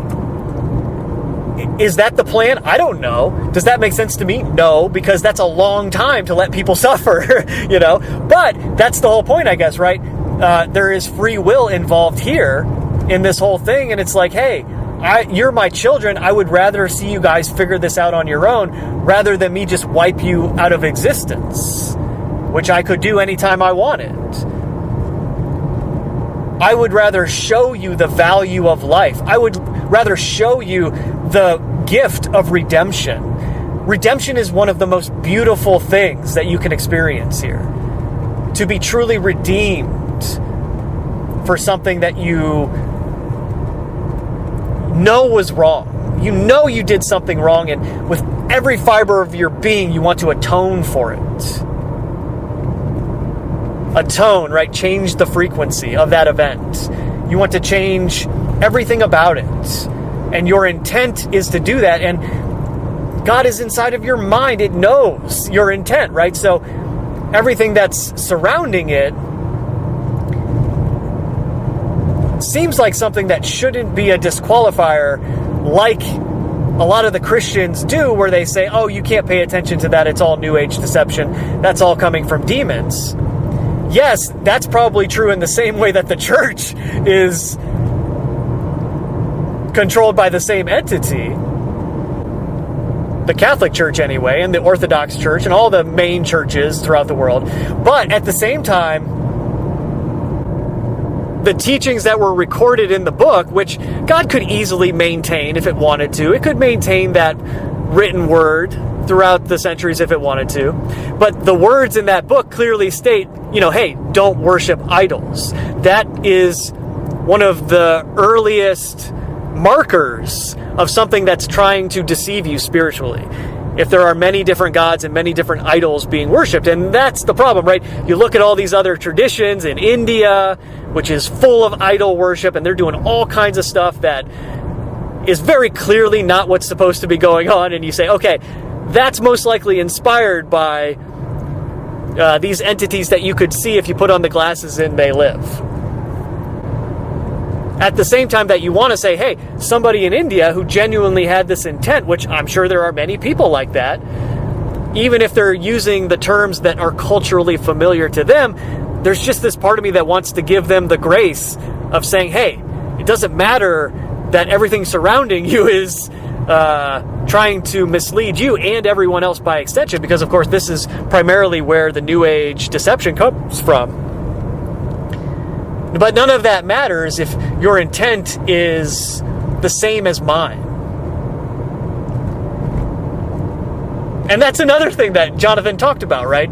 Is that the plan? I don't know. Does that make sense to me? No, because that's a long time to let people suffer, you know? But that's the whole point, I guess, right? There is free will involved here in this whole thing, and it's like, hey, you're my children. I would rather see you guys figure this out on your own rather than me just wipe you out of existence, which I could do anytime I wanted. I would rather show you the value of life. I would rather show you the gift of redemption. Redemption is one of the most beautiful things that you can experience here. To be truly redeemed for something that you know was wrong. You know you did something wrong, and with every fiber of your being, you want to atone for it. Atone, right? Change the frequency of that event. You want to change everything about it. And your intent is to do that. And God is inside of your mind. It knows your intent, right? So everything that's surrounding it seems like something that shouldn't be a disqualifier, like a lot of the Christians do, where they say, oh, you can't pay attention to that. It's all New Age deception. That's all coming from demons. Yes, that's probably true in the same way that the church is controlled by the same entity. The Catholic Church anyway, and the Orthodox Church, and all the main churches throughout the world. But at the same time, the teachings that were recorded in the book, which God could easily maintain if it wanted to, it could maintain that written word throughout the centuries if it wanted to. But the words in that book clearly state, hey, don't worship idols. That is one of the earliest markers of something that's trying to deceive you spiritually. If there are many different gods and many different idols being worshipped, and that's the problem, right? You look at all these other traditions in India, which is full of idol worship, and they're doing all kinds of stuff that is very clearly not what's supposed to be going on, and you say, okay, that's most likely inspired by these entities that you could see if you put on the glasses and they live. At the same time that you want to say, hey, somebody in India who genuinely had this intent, which I'm sure there are many people like that, even if they're using the terms that are culturally familiar to them, there's just this part of me that wants to give them the grace of saying, hey, it doesn't matter that everything surrounding you is trying to mislead you and everyone else by extension, because of course this is primarily where the New Age deception comes from. But none of that matters if your intent is the same as mine. And that's another thing that Jonathan talked about, right?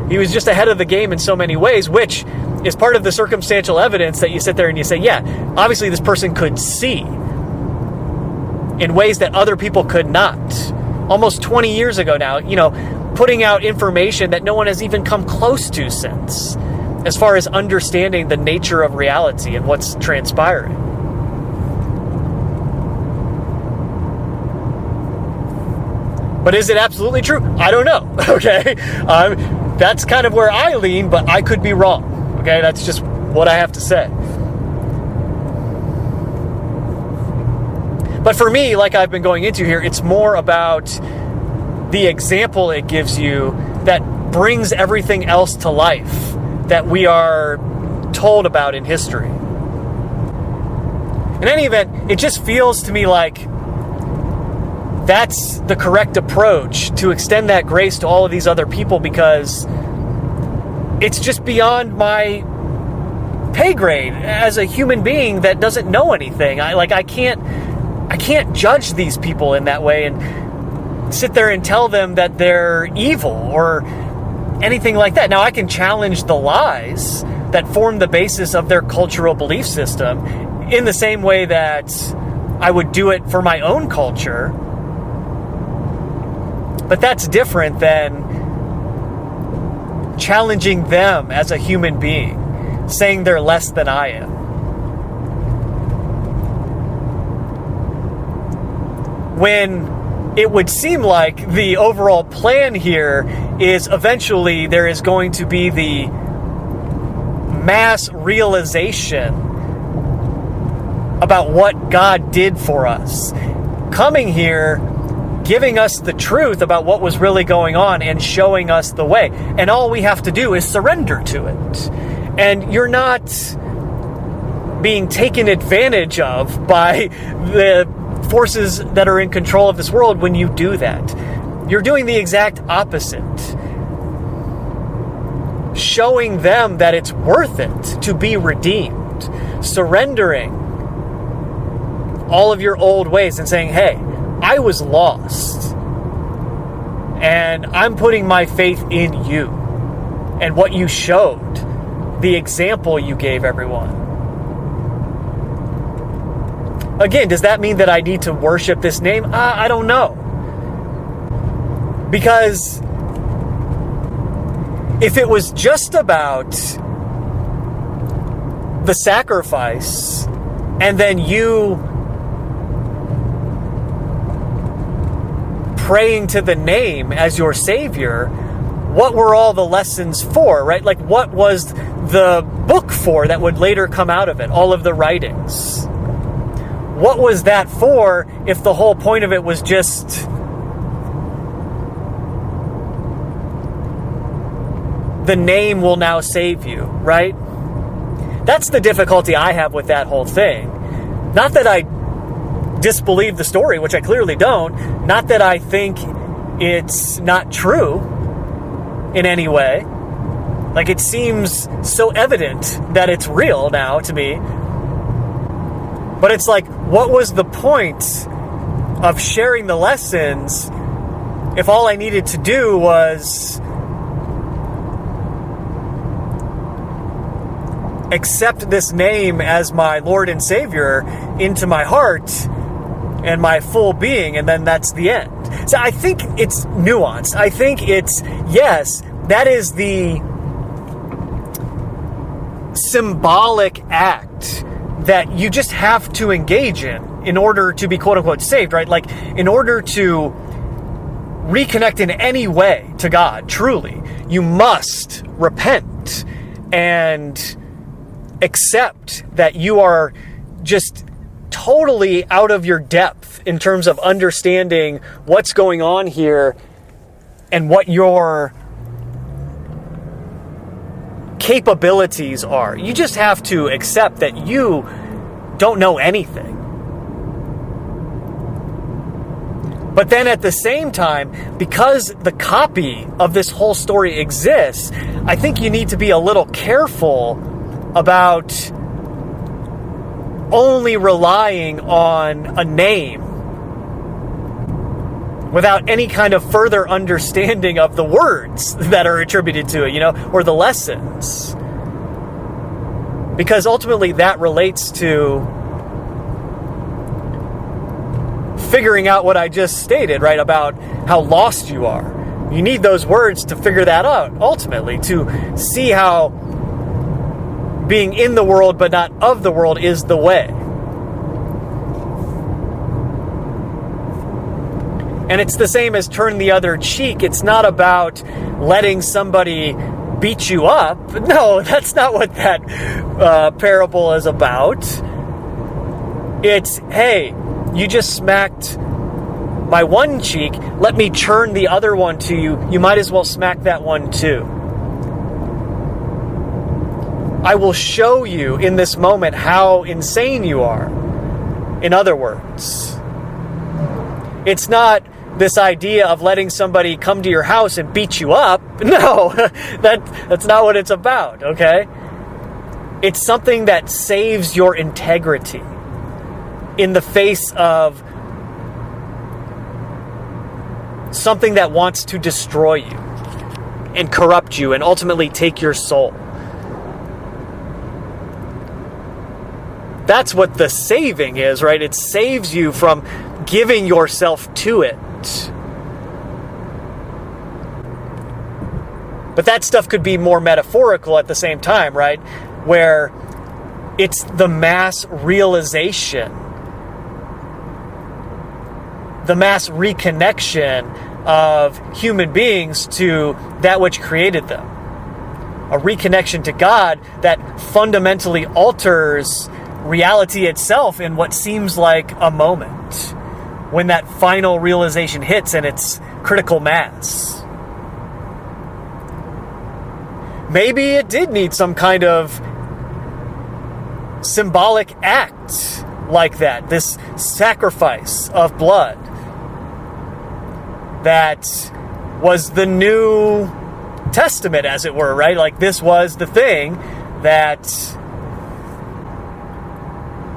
He was just ahead of the game in so many ways, which is part of the circumstantial evidence that you sit there and you say, yeah, obviously this person could see in ways that other people could not. Almost 20 years ago now, putting out information that no one has even come close to since, as far as understanding the nature of reality and what's transpiring. But is it absolutely true? I don't know, okay? That's kind of where I lean, but I could be wrong, okay? That's just what I have to say. But for me, like I've been going into here, it's more about the example it gives you that brings everything else to life that we are told about in history. In any event, it just feels to me like that's the correct approach, to extend that grace to all of these other people, because it's just beyond my pay grade as a human being that doesn't know anything. I can't judge these people in that way and sit there and tell them that they're evil or anything like that. Now, I can challenge the lies that form the basis of their cultural belief system in the same way that I would do it for my own culture. But that's different than challenging them as a human being, saying they're less than I am. When it would seem like the overall plan here is eventually there is going to be the mass realization about what God did for us. Coming here, giving us the truth about what was really going on and showing us the way. And all we have to do is surrender to it. And you're not being taken advantage of by the forces that are in control of this world when you do that. You're doing the exact opposite. Showing them that it's worth it to be redeemed. Surrendering all of your old ways and saying, hey, I was lost. And I'm putting my faith in you and what you showed, the example you gave everyone. Again, does that mean that I need to worship this name? I don't know. Because if it was just about the sacrifice and then you praying to the name as your savior, what were all the lessons for, right? Like, what was the book for that would later come out of it? All of the writings. What was that for if the whole point of it was just the name will now save you, right? That's the difficulty I have with that whole thing. Not that I disbelieve the story, which I clearly don't. Not that I think it's not true in any way. Like, it seems so evident that it's real now to me. But it's like, what was the point of sharing the lessons if all I needed to do was accept this name as my Lord and Savior into my heart and my full being, and then that's the end. So I think it's nuanced. I think it's, yes, that is the symbolic act that you just have to engage in order to be quote unquote saved, right? Like, in order to reconnect in any way to God, truly, you must repent and accept that you are just totally out of your depth in terms of understanding what's going on here and what your capabilities are. You just have to accept that you don't know anything. But then at the same time, because the copy of this whole story exists, I think you need to be a little careful about only relying on a name without any kind of further understanding of the words that are attributed to it, or the lessons. Because ultimately that relates to figuring out what I just stated, right, about how lost you are. You need those words to figure that out, ultimately, to see how being in the world but not of the world is the way. And it's the same as turn the other cheek. It's not about letting somebody beat you up. No, that's not what that parable is about. It's, hey, you just smacked my one cheek. Let me turn the other one to you. You might as well smack that one too. I will show you in this moment how insane you are. In other words, it's not this idea of letting somebody come to your house and beat you up. No, that's not what it's about, okay? It's something that saves your integrity in the face of something that wants to destroy you and corrupt you and ultimately take your soul. That's what the saving is, right? It saves you from giving yourself to it. But that stuff could be more metaphorical at the same time, right? Where it's the mass realization, the mass reconnection of human beings to that which created them. A reconnection to God that fundamentally alters reality itself in what seems like a moment, when that final realization hits and it's critical mass. Maybe it did need some kind of symbolic act like that, this sacrifice of blood that was the New Testament, as it were, right? Like, this was the thing that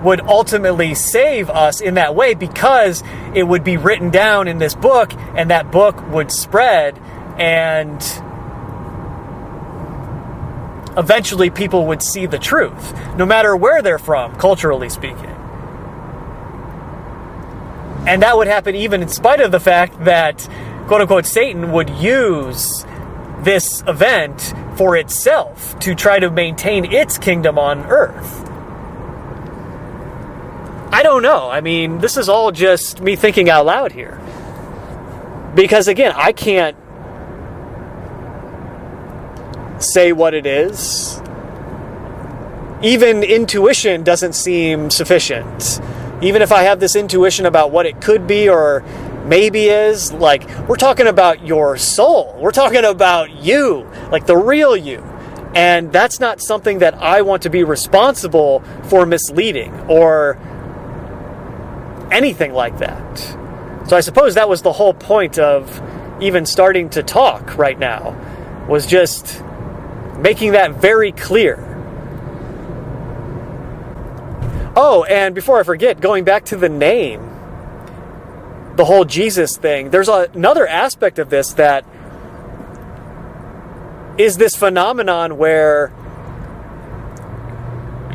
would ultimately save us in that way, because it would be written down in this book, and that book would spread, and eventually people would see the truth, no matter where they're from, culturally speaking. And that would happen even in spite of the fact that, quote-unquote, Satan would use this event for itself to try to maintain its kingdom on earth. I don't know. I mean, this is all just me thinking out loud here. Because, again, I can't say what it is. Even intuition doesn't seem sufficient. Even if I have this intuition about what it could be or maybe is, like, we're talking about your soul. We're talking about you, like the real you. And that's not something that I want to be responsible for misleading or anything like that. So I suppose that was the whole point of even starting to talk right now, was just making that very clear. Oh, and before I forget, going back to the name, the whole Jesus thing, there's another aspect of this that is this phenomenon where,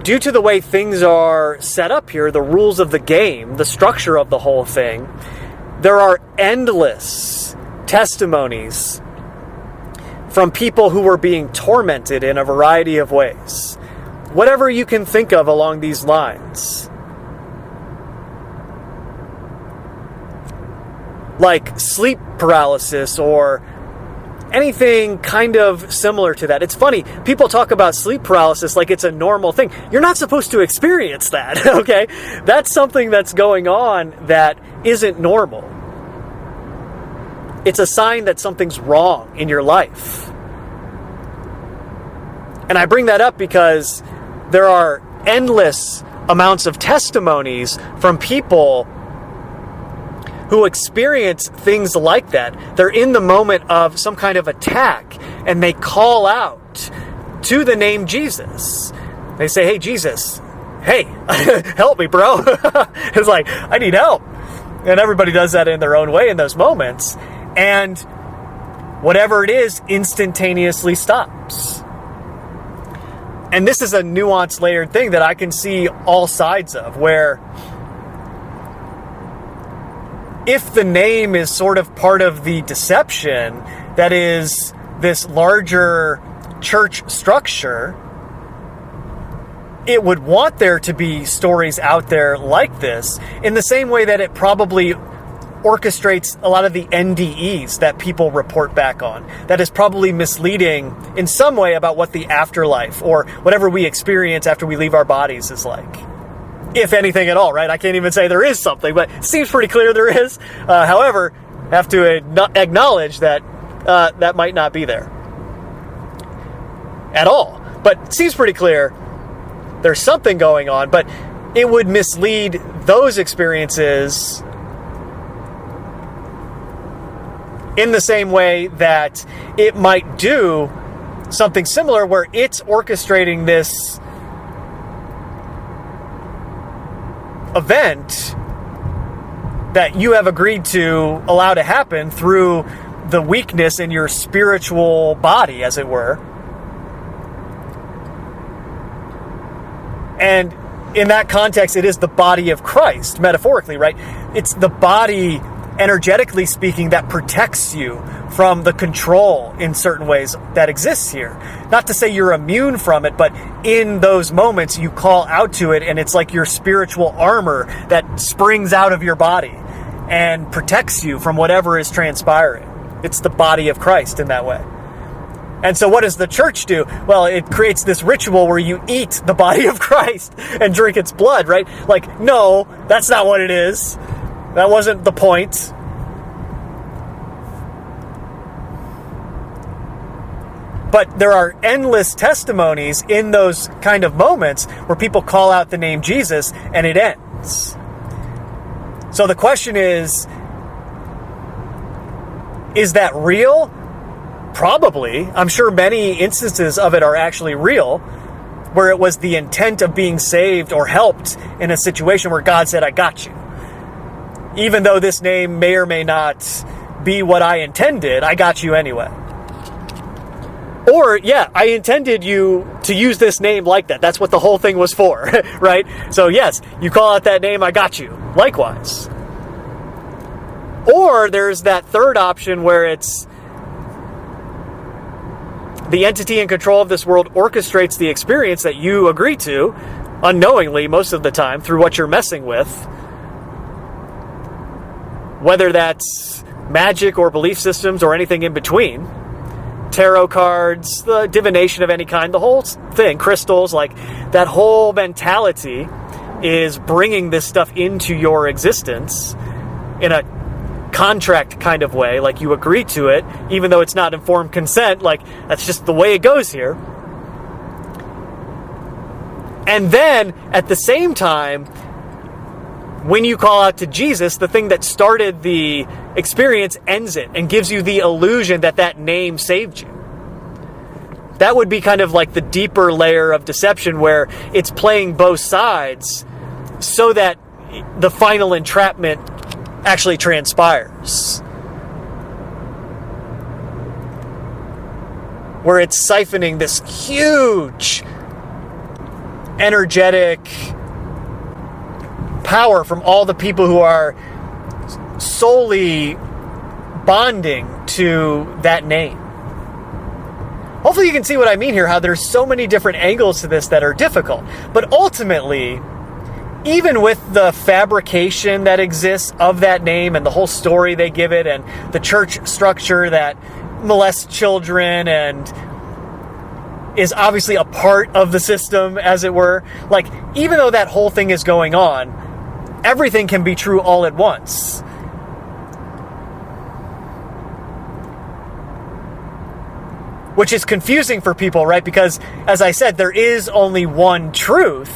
due to the way things are set up here, the rules of the game, the structure of the whole thing, there are endless testimonies from people who were being tormented in a variety of ways. Whatever you can think of along these lines. Like sleep paralysis or anything kind of similar to that. It's funny, people talk about sleep paralysis like it's a normal thing. You're not supposed to experience that, okay? That's something that's going on that isn't normal. It's a sign that something's wrong in your life. And I bring that up because there are endless amounts of testimonies from people who experience things like that. They're in the moment of some kind of attack and they call out to the name Jesus. They say, hey, Jesus, hey, help me, bro. It's like, I need help. And everybody does that in their own way in those moments. And whatever it is instantaneously stops. And this is a nuanced, layered thing that I can see all sides of, where if the name is sort of part of the deception that is this larger church structure, it would want there to be stories out there like this, in the same way that it probably orchestrates a lot of the NDEs that people report back on. That is probably misleading in some way about what the afterlife or whatever we experience after we leave our bodies is like. If anything at all, right? I can't even say there is something, but it seems pretty clear there is. However, I have to acknowledge that that might not be there at all. But it seems pretty clear there's something going on, but it would mislead those experiences in the same way that it might do something similar where it's orchestrating this event that you have agreed to allow to happen through the weakness in your spiritual body, as it were. And in that context, it is the body of Christ, metaphorically, right? It's the body, energetically speaking, that protects you from the control in certain ways that exists here. Not to say you're immune from it, but in those moments you call out to it, and it's like your spiritual armor that springs out of your body and protects you from whatever is transpiring. It's the body of Christ in that way. And so what does the church do? Well, it creates this ritual where you eat the body of Christ and drink its blood, right? Like, no, that's not what it is. That wasn't the point. But there are endless testimonies in those kind of moments where people call out the name Jesus and it ends. So the question is that real? Probably. I'm sure many instances of it are actually real, where it was the intent of being saved or helped in a situation where God said, I got you. Even though this name may or may not be what I intended, I got you anyway. Or, yeah, I intended you to use this name like that. That's what the whole thing was for, right? So, yes, you call out that name, I got you. Likewise. Or there's that third option where it's the entity in control of this world orchestrates the experience that you agree to, unknowingly most of the time, through what you're messing with. Whether that's magic or belief systems or anything in between. Tarot cards, the divination of any kind, the whole thing, crystals, like that whole mentality is bringing this stuff into your existence in a contract kind of way, like you agree to it, even though it's not informed consent, like that's just the way it goes here. And then, at the same time, when you call out to Jesus, the thing that started the experience ends it and gives you the illusion that that name saved you. That would be kind of like the deeper layer of deception where it's playing both sides so that the final entrapment actually transpires. Where it's siphoning this huge energetic power from all the people who are solely bonding to that name. Hopefully you can see what I mean here, how there's so many different angles to this that are difficult. But ultimately, even with the fabrication that exists of that name and the whole story they give it and the church structure that molests children and is obviously a part of the system, as it were, like, even though that whole thing is going on, everything can be true all at once. Which is confusing for people, right? Because, as I said, there is only one truth.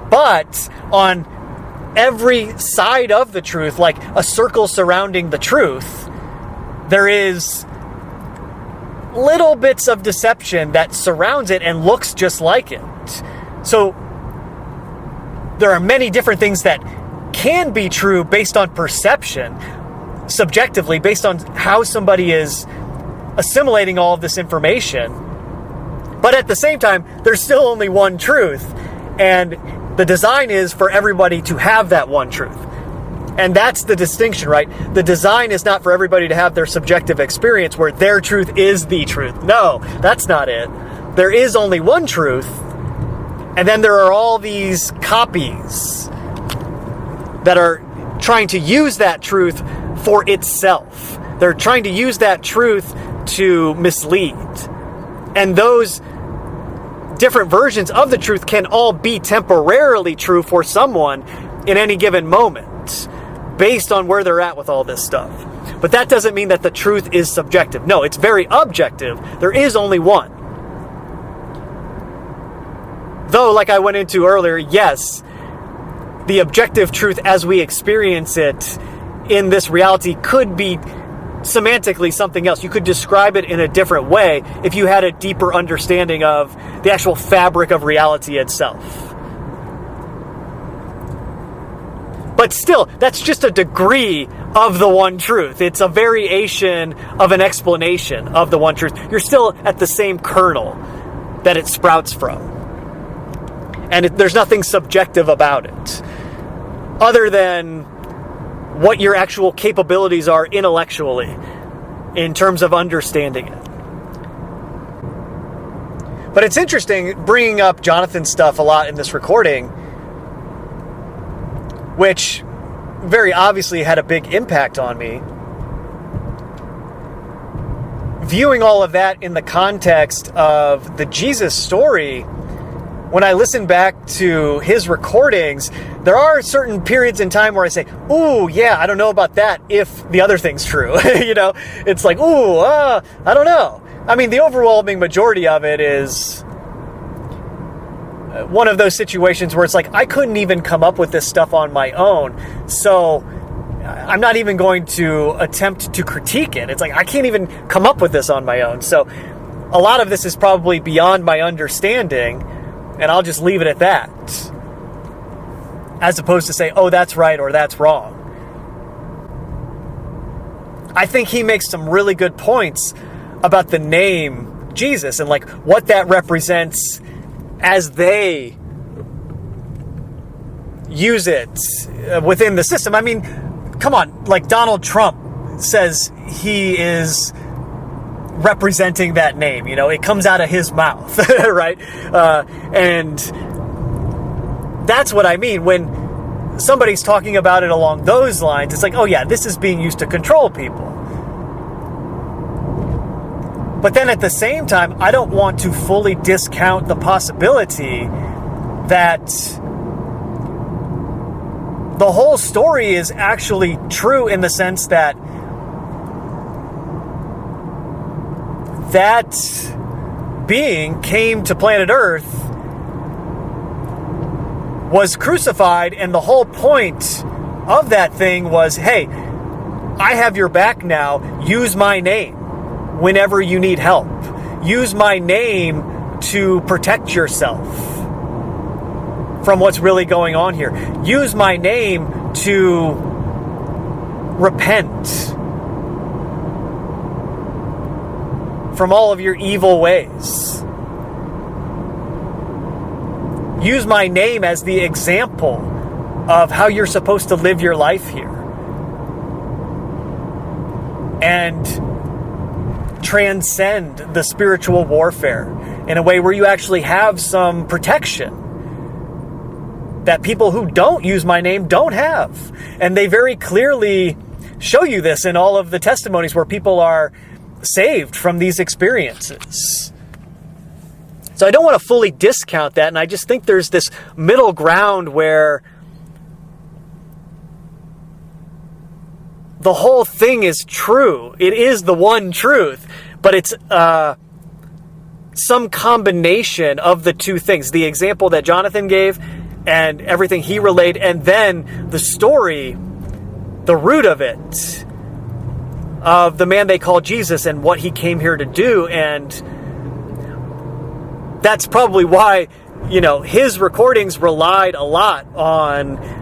But on every side of the truth, like a circle surrounding the truth, there is little bits of deception that surrounds it and looks just like it. So there are many different things that can be true based on perception, subjectively, based on how somebody is assimilating all of this information. But at the same time, there's still only one truth. And the design is for everybody to have that one truth. And that's the distinction, right? The design is not for everybody to have their subjective experience where their truth is the truth. No, that's not it. There is only one truth. And then there are all these copies that are trying to use that truth for itself. They're trying to use that truth to mislead. And those different versions of the truth can all be temporarily true for someone in any given moment, based on where they're at with all this stuff. But that doesn't mean that the truth is subjective. No, it's very objective. There is only one. Though, like I went into earlier, yes, the objective truth as we experience it in this reality could be semantically something else. You could describe it in a different way if you had a deeper understanding of the actual fabric of reality itself. But still, that's just a degree of the one truth. It's a variation of an explanation of the one truth. You're still at the same kernel that it sprouts from. And there's nothing subjective about it, other than what your actual capabilities are intellectually in terms of understanding it. But it's interesting bringing up Jonathan's stuff a lot in this recording, which very obviously had a big impact on me. Viewing all of that in the context of the Jesus story, when I listen back to his recordings, there are certain periods in time where I say, ooh, yeah, I don't know about that if the other thing's true. You know, it's like, ooh, I don't know. I mean, the overwhelming majority of it is one of those situations where it's like, I couldn't even come up with this stuff on my own, so I'm not even going to attempt to critique it. It's like, I can't even come up with this on my own. So a lot of this is probably beyond my understanding, and I'll just leave it at that, as opposed to say, oh, that's right or that's wrong. I think he makes some really good points about the name Jesus and like what that represents as they use it within the system. I mean, come on, like Donald Trump says he is representing that name, you know, it comes out of his mouth, right? And that's what I mean when somebody's talking about it along those lines. It's like, oh yeah, this is being used to control people. But then at the same time, I don't want to fully discount the possibility that the whole story is actually true in the sense that that being came to planet Earth, was crucified, and the whole point of that thing was, hey, I have your back now, use my name whenever you need help. Use my name to protect yourself from what's really going on here. Use my name to repent from all of your evil ways. Use my name as the example of how you're supposed to live your life here. And transcend the spiritual warfare in a way where you actually have some protection that people who don't use my name don't have. And they very clearly show you this in all of the testimonies where people are saved from these experiences. So I don't want to fully discount that, and I just think there's this middle ground where the whole thing is true. It is the one truth, but it's some combination of the two things. The example that Jonathan gave and everything he relayed, and then the story, the root of it, of the man they call Jesus and what he came here to do. And that's probably why, his recordings relied a lot on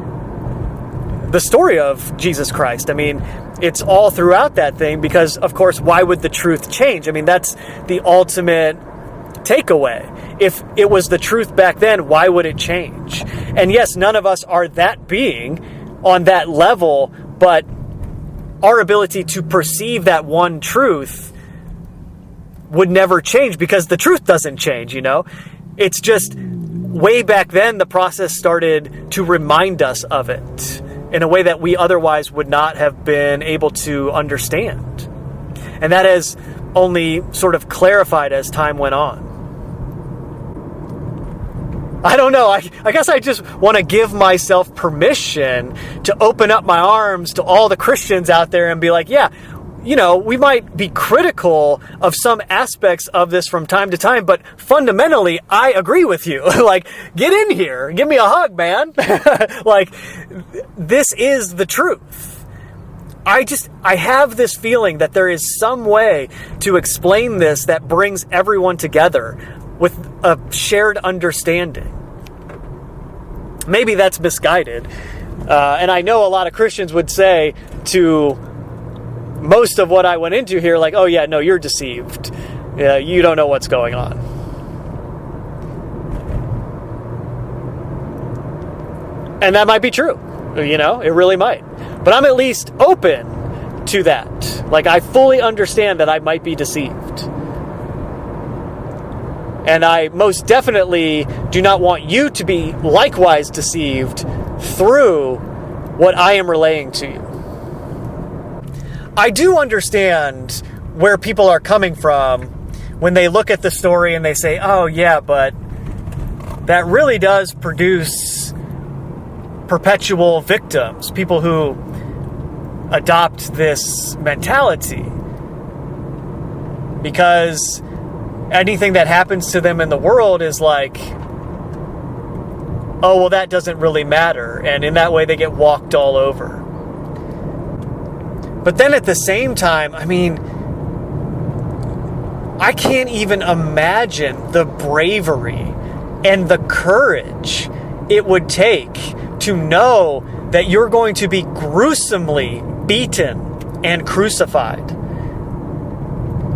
the story of Jesus Christ. I mean, it's all throughout that thing because, of course, why would the truth change? I mean, that's the ultimate takeaway. If it was the truth back then, why would it change? And yes, none of us are that being on that level, but our ability to perceive that one truth would never change because the truth doesn't change, It's just way back then the process started to remind us of it in a way that we otherwise would not have been able to understand. And that has only sort of clarified as time went on. I don't know. I guess I just want to give myself permission to open up my arms to all the Christians out there and be like, yeah, we might be critical of some aspects of this from time to time, but fundamentally, I agree with you. Like, get in here. Give me a hug, man. Like, this is the truth. I have this feeling that there is some way to explain this that brings everyone together with a shared understanding. Maybe that's misguided. And I know a lot of Christians would say to most of what I went into here, like, oh yeah, no, you're deceived. Yeah, you don't know what's going on. And that might be true. It really might. But I'm at least open to that. Like, I fully understand that I might be deceived. And I most definitely do not want you to be likewise deceived through what I am relaying to you. I do understand where people are coming from when they look at the story and they say, oh yeah, but that really does produce perpetual victims, people who adopt this mentality. Because anything that happens to them in the world is like, oh, well, that doesn't really matter. And in that way, they get walked all over. But then at the same time, I mean, I can't even imagine the bravery and the courage it would take to know that you're going to be gruesomely beaten and crucified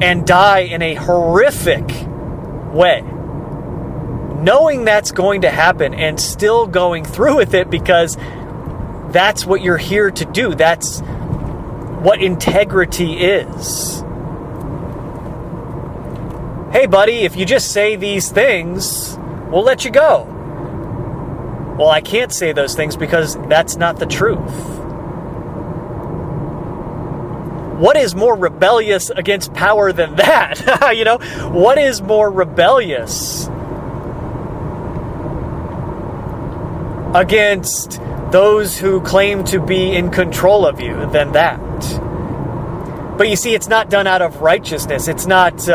and die in a horrific way. Knowing that's going to happen and still going through with it because that's what you're here to do. That's what integrity is. Hey, buddy, if you just say these things, we'll let you go. Well, I can't say those things because that's not the truth. What is more rebellious against power than that? What is more rebellious against those who claim to be in control of you than that? But you see, it's not done out of righteousness. It's not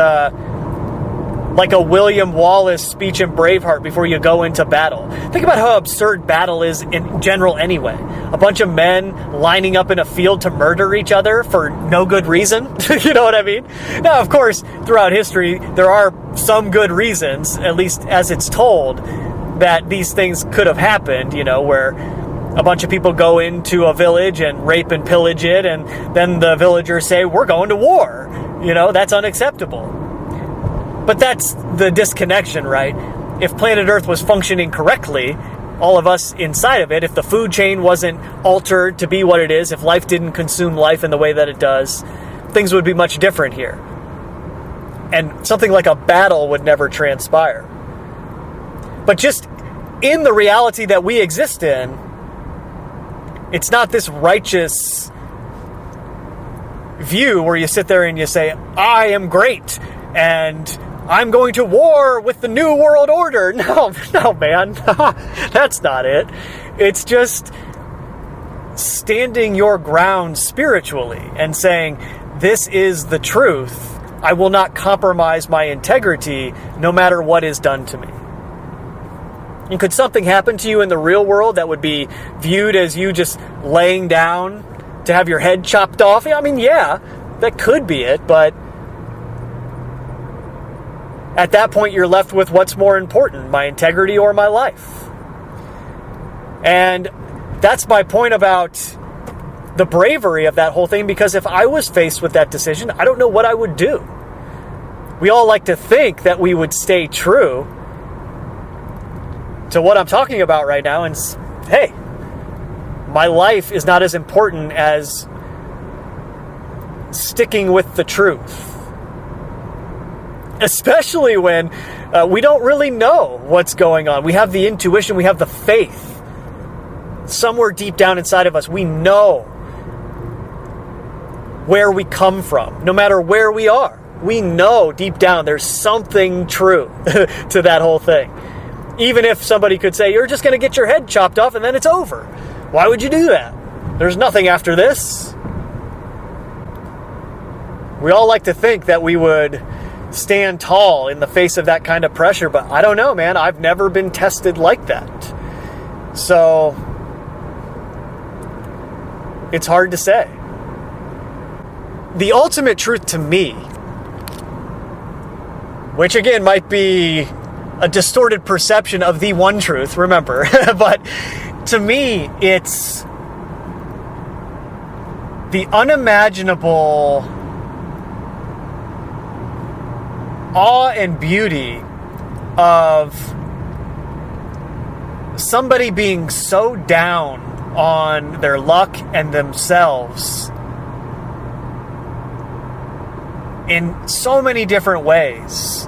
like a William Wallace speech in Braveheart before you go into battle. Think about how absurd battle is in general anyway. A bunch of men lining up in a field to murder each other for no good reason. You know what I mean? Now, of course, throughout history, there are some good reasons, at least as it's told, that these things could have happened, where a bunch of people go into a village and rape and pillage it, and then the villagers say, we're going to war. That's unacceptable. But that's the disconnection, right? If planet Earth was functioning correctly, all of us inside of it, if the food chain wasn't altered to be what it is, if life didn't consume life in the way that it does, things would be much different here. And something like a battle would never transpire. But just in the reality that we exist in, it's not this righteous view where you sit there and you say, I am great, and I'm going to war with the New World Order. No, man. That's not it. It's just standing your ground spiritually and saying, this is the truth. I will not compromise my integrity no matter what is done to me. And could something happen to you in the real world that would be viewed as you just laying down to have your head chopped off? I mean, yeah, that could be it, but at that point you're left with what's more important, my integrity or my life. And that's my point about the bravery of that whole thing, because if I was faced with that decision, I don't know what I would do. We all like to think that we would stay true to what I'm talking about right now, and hey, my life is not as important as sticking with the truth. Especially when we don't really know what's going on. We have the intuition, we have the faith. Somewhere deep down inside of us, we know where we come from, no matter where we are. We know deep down there's something true to that whole thing. Even if somebody could say, you're just going to get your head chopped off and then it's over. Why would you do that? There's nothing after this. We all like to think that we would stand tall in the face of that kind of pressure, but I don't know, man. I've never been tested like that. So it's hard to say. The ultimate truth to me, which again might be a distorted perception of the one truth, remember, but to me, it's the unimaginable awe and beauty of somebody being so down on their luck and themselves in so many different ways.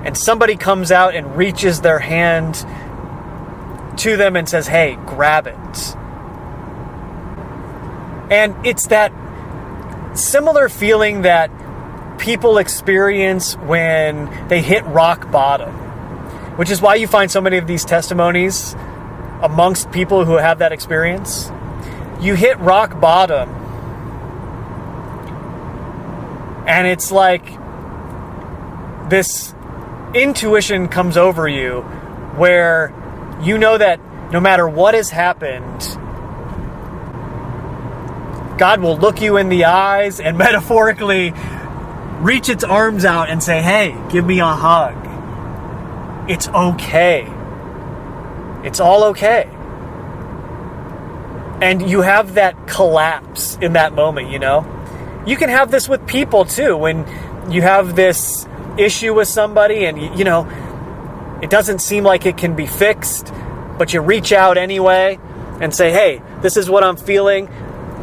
And somebody comes out and reaches their hand to them and says, hey, grab it. And it's that similar feeling that people experience when they hit rock bottom, which is why you find so many of these testimonies amongst people who have that experience. You hit rock bottom, and it's like this intuition comes over you where you know that no matter what has happened, God will look you in the eyes and metaphorically reach its arms out and say, hey, give me a hug. It's okay. It's all okay. And you have that collapse in that moment, you know? You can have this with people too, when you have this issue with somebody and, you know, it doesn't seem like it can be fixed, but you reach out anyway and say, hey, this is what I'm feeling.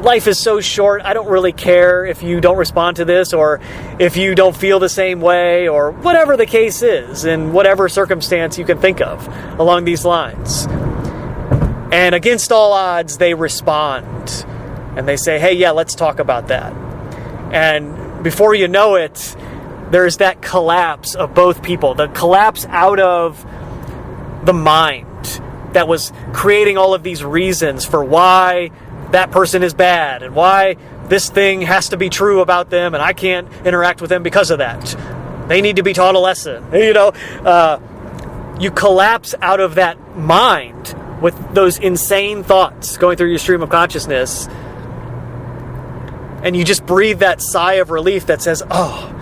Life is so short, I don't really care if you don't respond to this or if you don't feel the same way or whatever the case is in whatever circumstance you can think of along these lines. And against all odds, they respond and they say, hey, yeah, let's talk about that. And before you know it, there's that collapse of both people, the collapse out of the mind that was creating all of these reasons for why that person is bad and why this thing has to be true about them and I can't interact with them because of that. They need to be taught a lesson. You know, you collapse out of that mind with those insane thoughts going through your stream of consciousness, and you just breathe that sigh of relief that says, oh,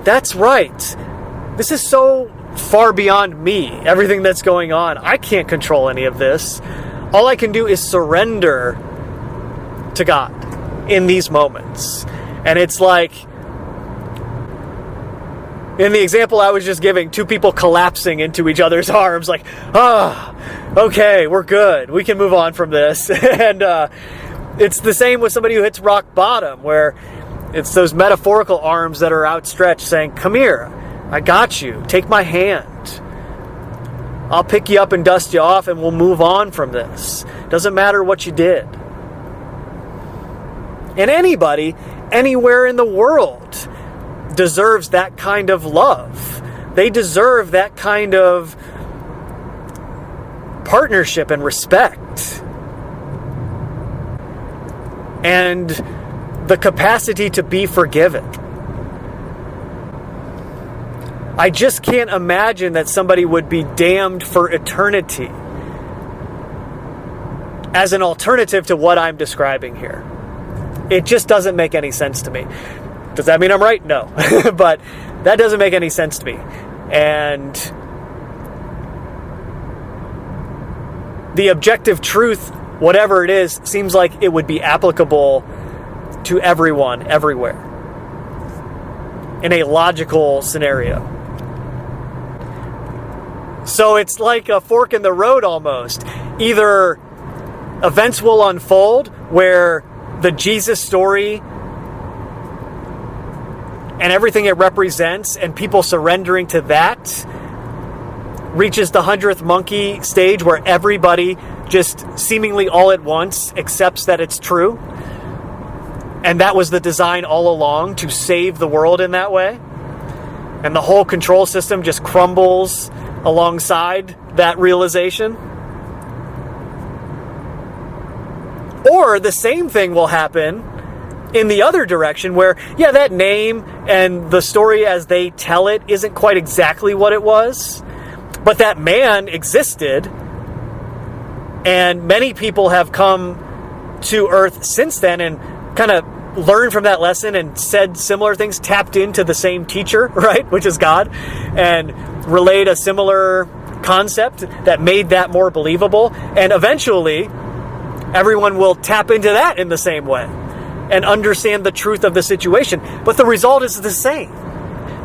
that's right. This is so far beyond me, everything that's going on. I can't control any of this. All I can do is surrender to God in these moments. And it's like, in the example I was just giving, two people collapsing into each other's arms, like, okay, we're good. We can move on from this. And it's the same with somebody who hits rock bottom, where it's those metaphorical arms that are outstretched saying, come here, I got you. Take my hand. I'll pick you up and dust you off, and we'll move on from this. Doesn't matter what you did. And anybody, anywhere in the world, deserves that kind of love. They deserve that kind of partnership and respect. And the capacity to be forgiven. I just can't imagine that somebody would be damned for eternity as an alternative to what I'm describing here. It just doesn't make any sense to me. Does that mean I'm right? No. But that doesn't make any sense to me. And the objective truth, whatever it is, seems like it would be applicable to everyone, everywhere, in a logical scenario. So it's like a fork in the road almost. Either events will unfold where the Jesus story and everything it represents and people surrendering to that reaches the 100th monkey stage, where everybody just seemingly all at once accepts that it's true. And that was the design all along, to save the world in that way. And the whole control system just crumbles alongside that realization. Or the same thing will happen in the other direction, where, yeah, that name and the story as they tell it isn't quite exactly what it was, but that man existed, and many people have come to Earth since then and kind of learned from that lesson and said similar things, tapped into the same teacher, right, which is God, and relayed a similar concept that made that more believable. And eventually, everyone will tap into that in the same way and understand the truth of the situation. But the result is the same.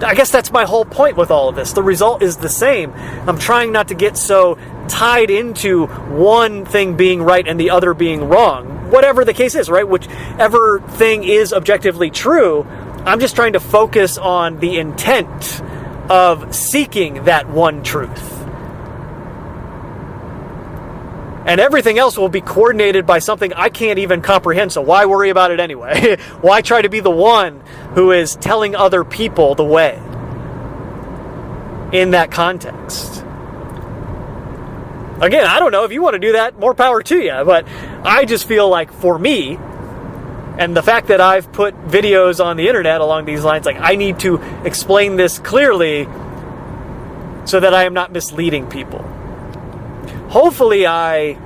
I guess that's my whole point with all of this. The result is the same. I'm trying not to get so tied into one thing being right and the other being wrong. Whatever the case is, right? Whichever thing is objectively true, I'm just trying to focus on the intent of seeking that one truth. And everything else will be coordinated by something I can't even comprehend, so why worry about it anyway? Why try to be the one who is telling other people the way in that context? Again, I don't know. If you want to do that, more power to you. But I just feel like, for me, and the fact that I've put videos on the internet along these lines, like, I need to explain this clearly so that I am not misleading people. Hopefully I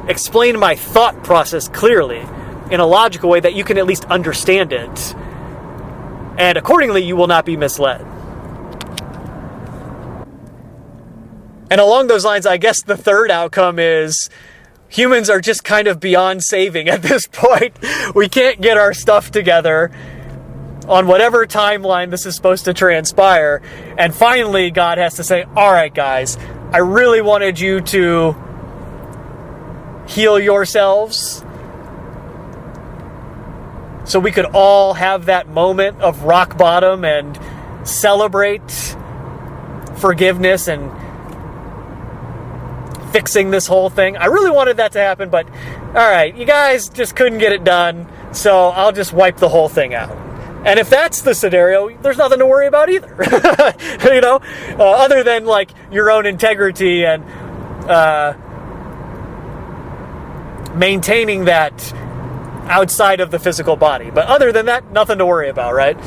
explain my thought process clearly in a logical way that you can at least understand it. And accordingly, you will not be misled. And along those lines, I guess the third outcome is humans are just kind of beyond saving at this point. We can't get our stuff together on whatever timeline this is supposed to transpire. And finally, God has to say, all right, guys, I really wanted you to heal yourselves so we could all have that moment of rock bottom and celebrate forgiveness and fixing this whole thing. I really wanted that to happen, but all right, you guys just couldn't get it done, so I'll just wipe the whole thing out. And if that's the scenario, there's nothing to worry about either. You know, other than like your own integrity and maintaining that outside of the physical body. But other than that, nothing to worry about, right?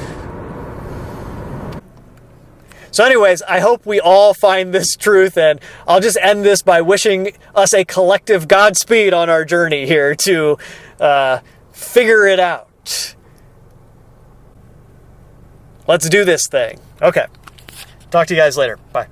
So anyways, I hope we all find this truth, and I'll just end this by wishing us a collective Godspeed on our journey here to figure it out. Let's do this thing. Okay. Talk to you guys later. Bye.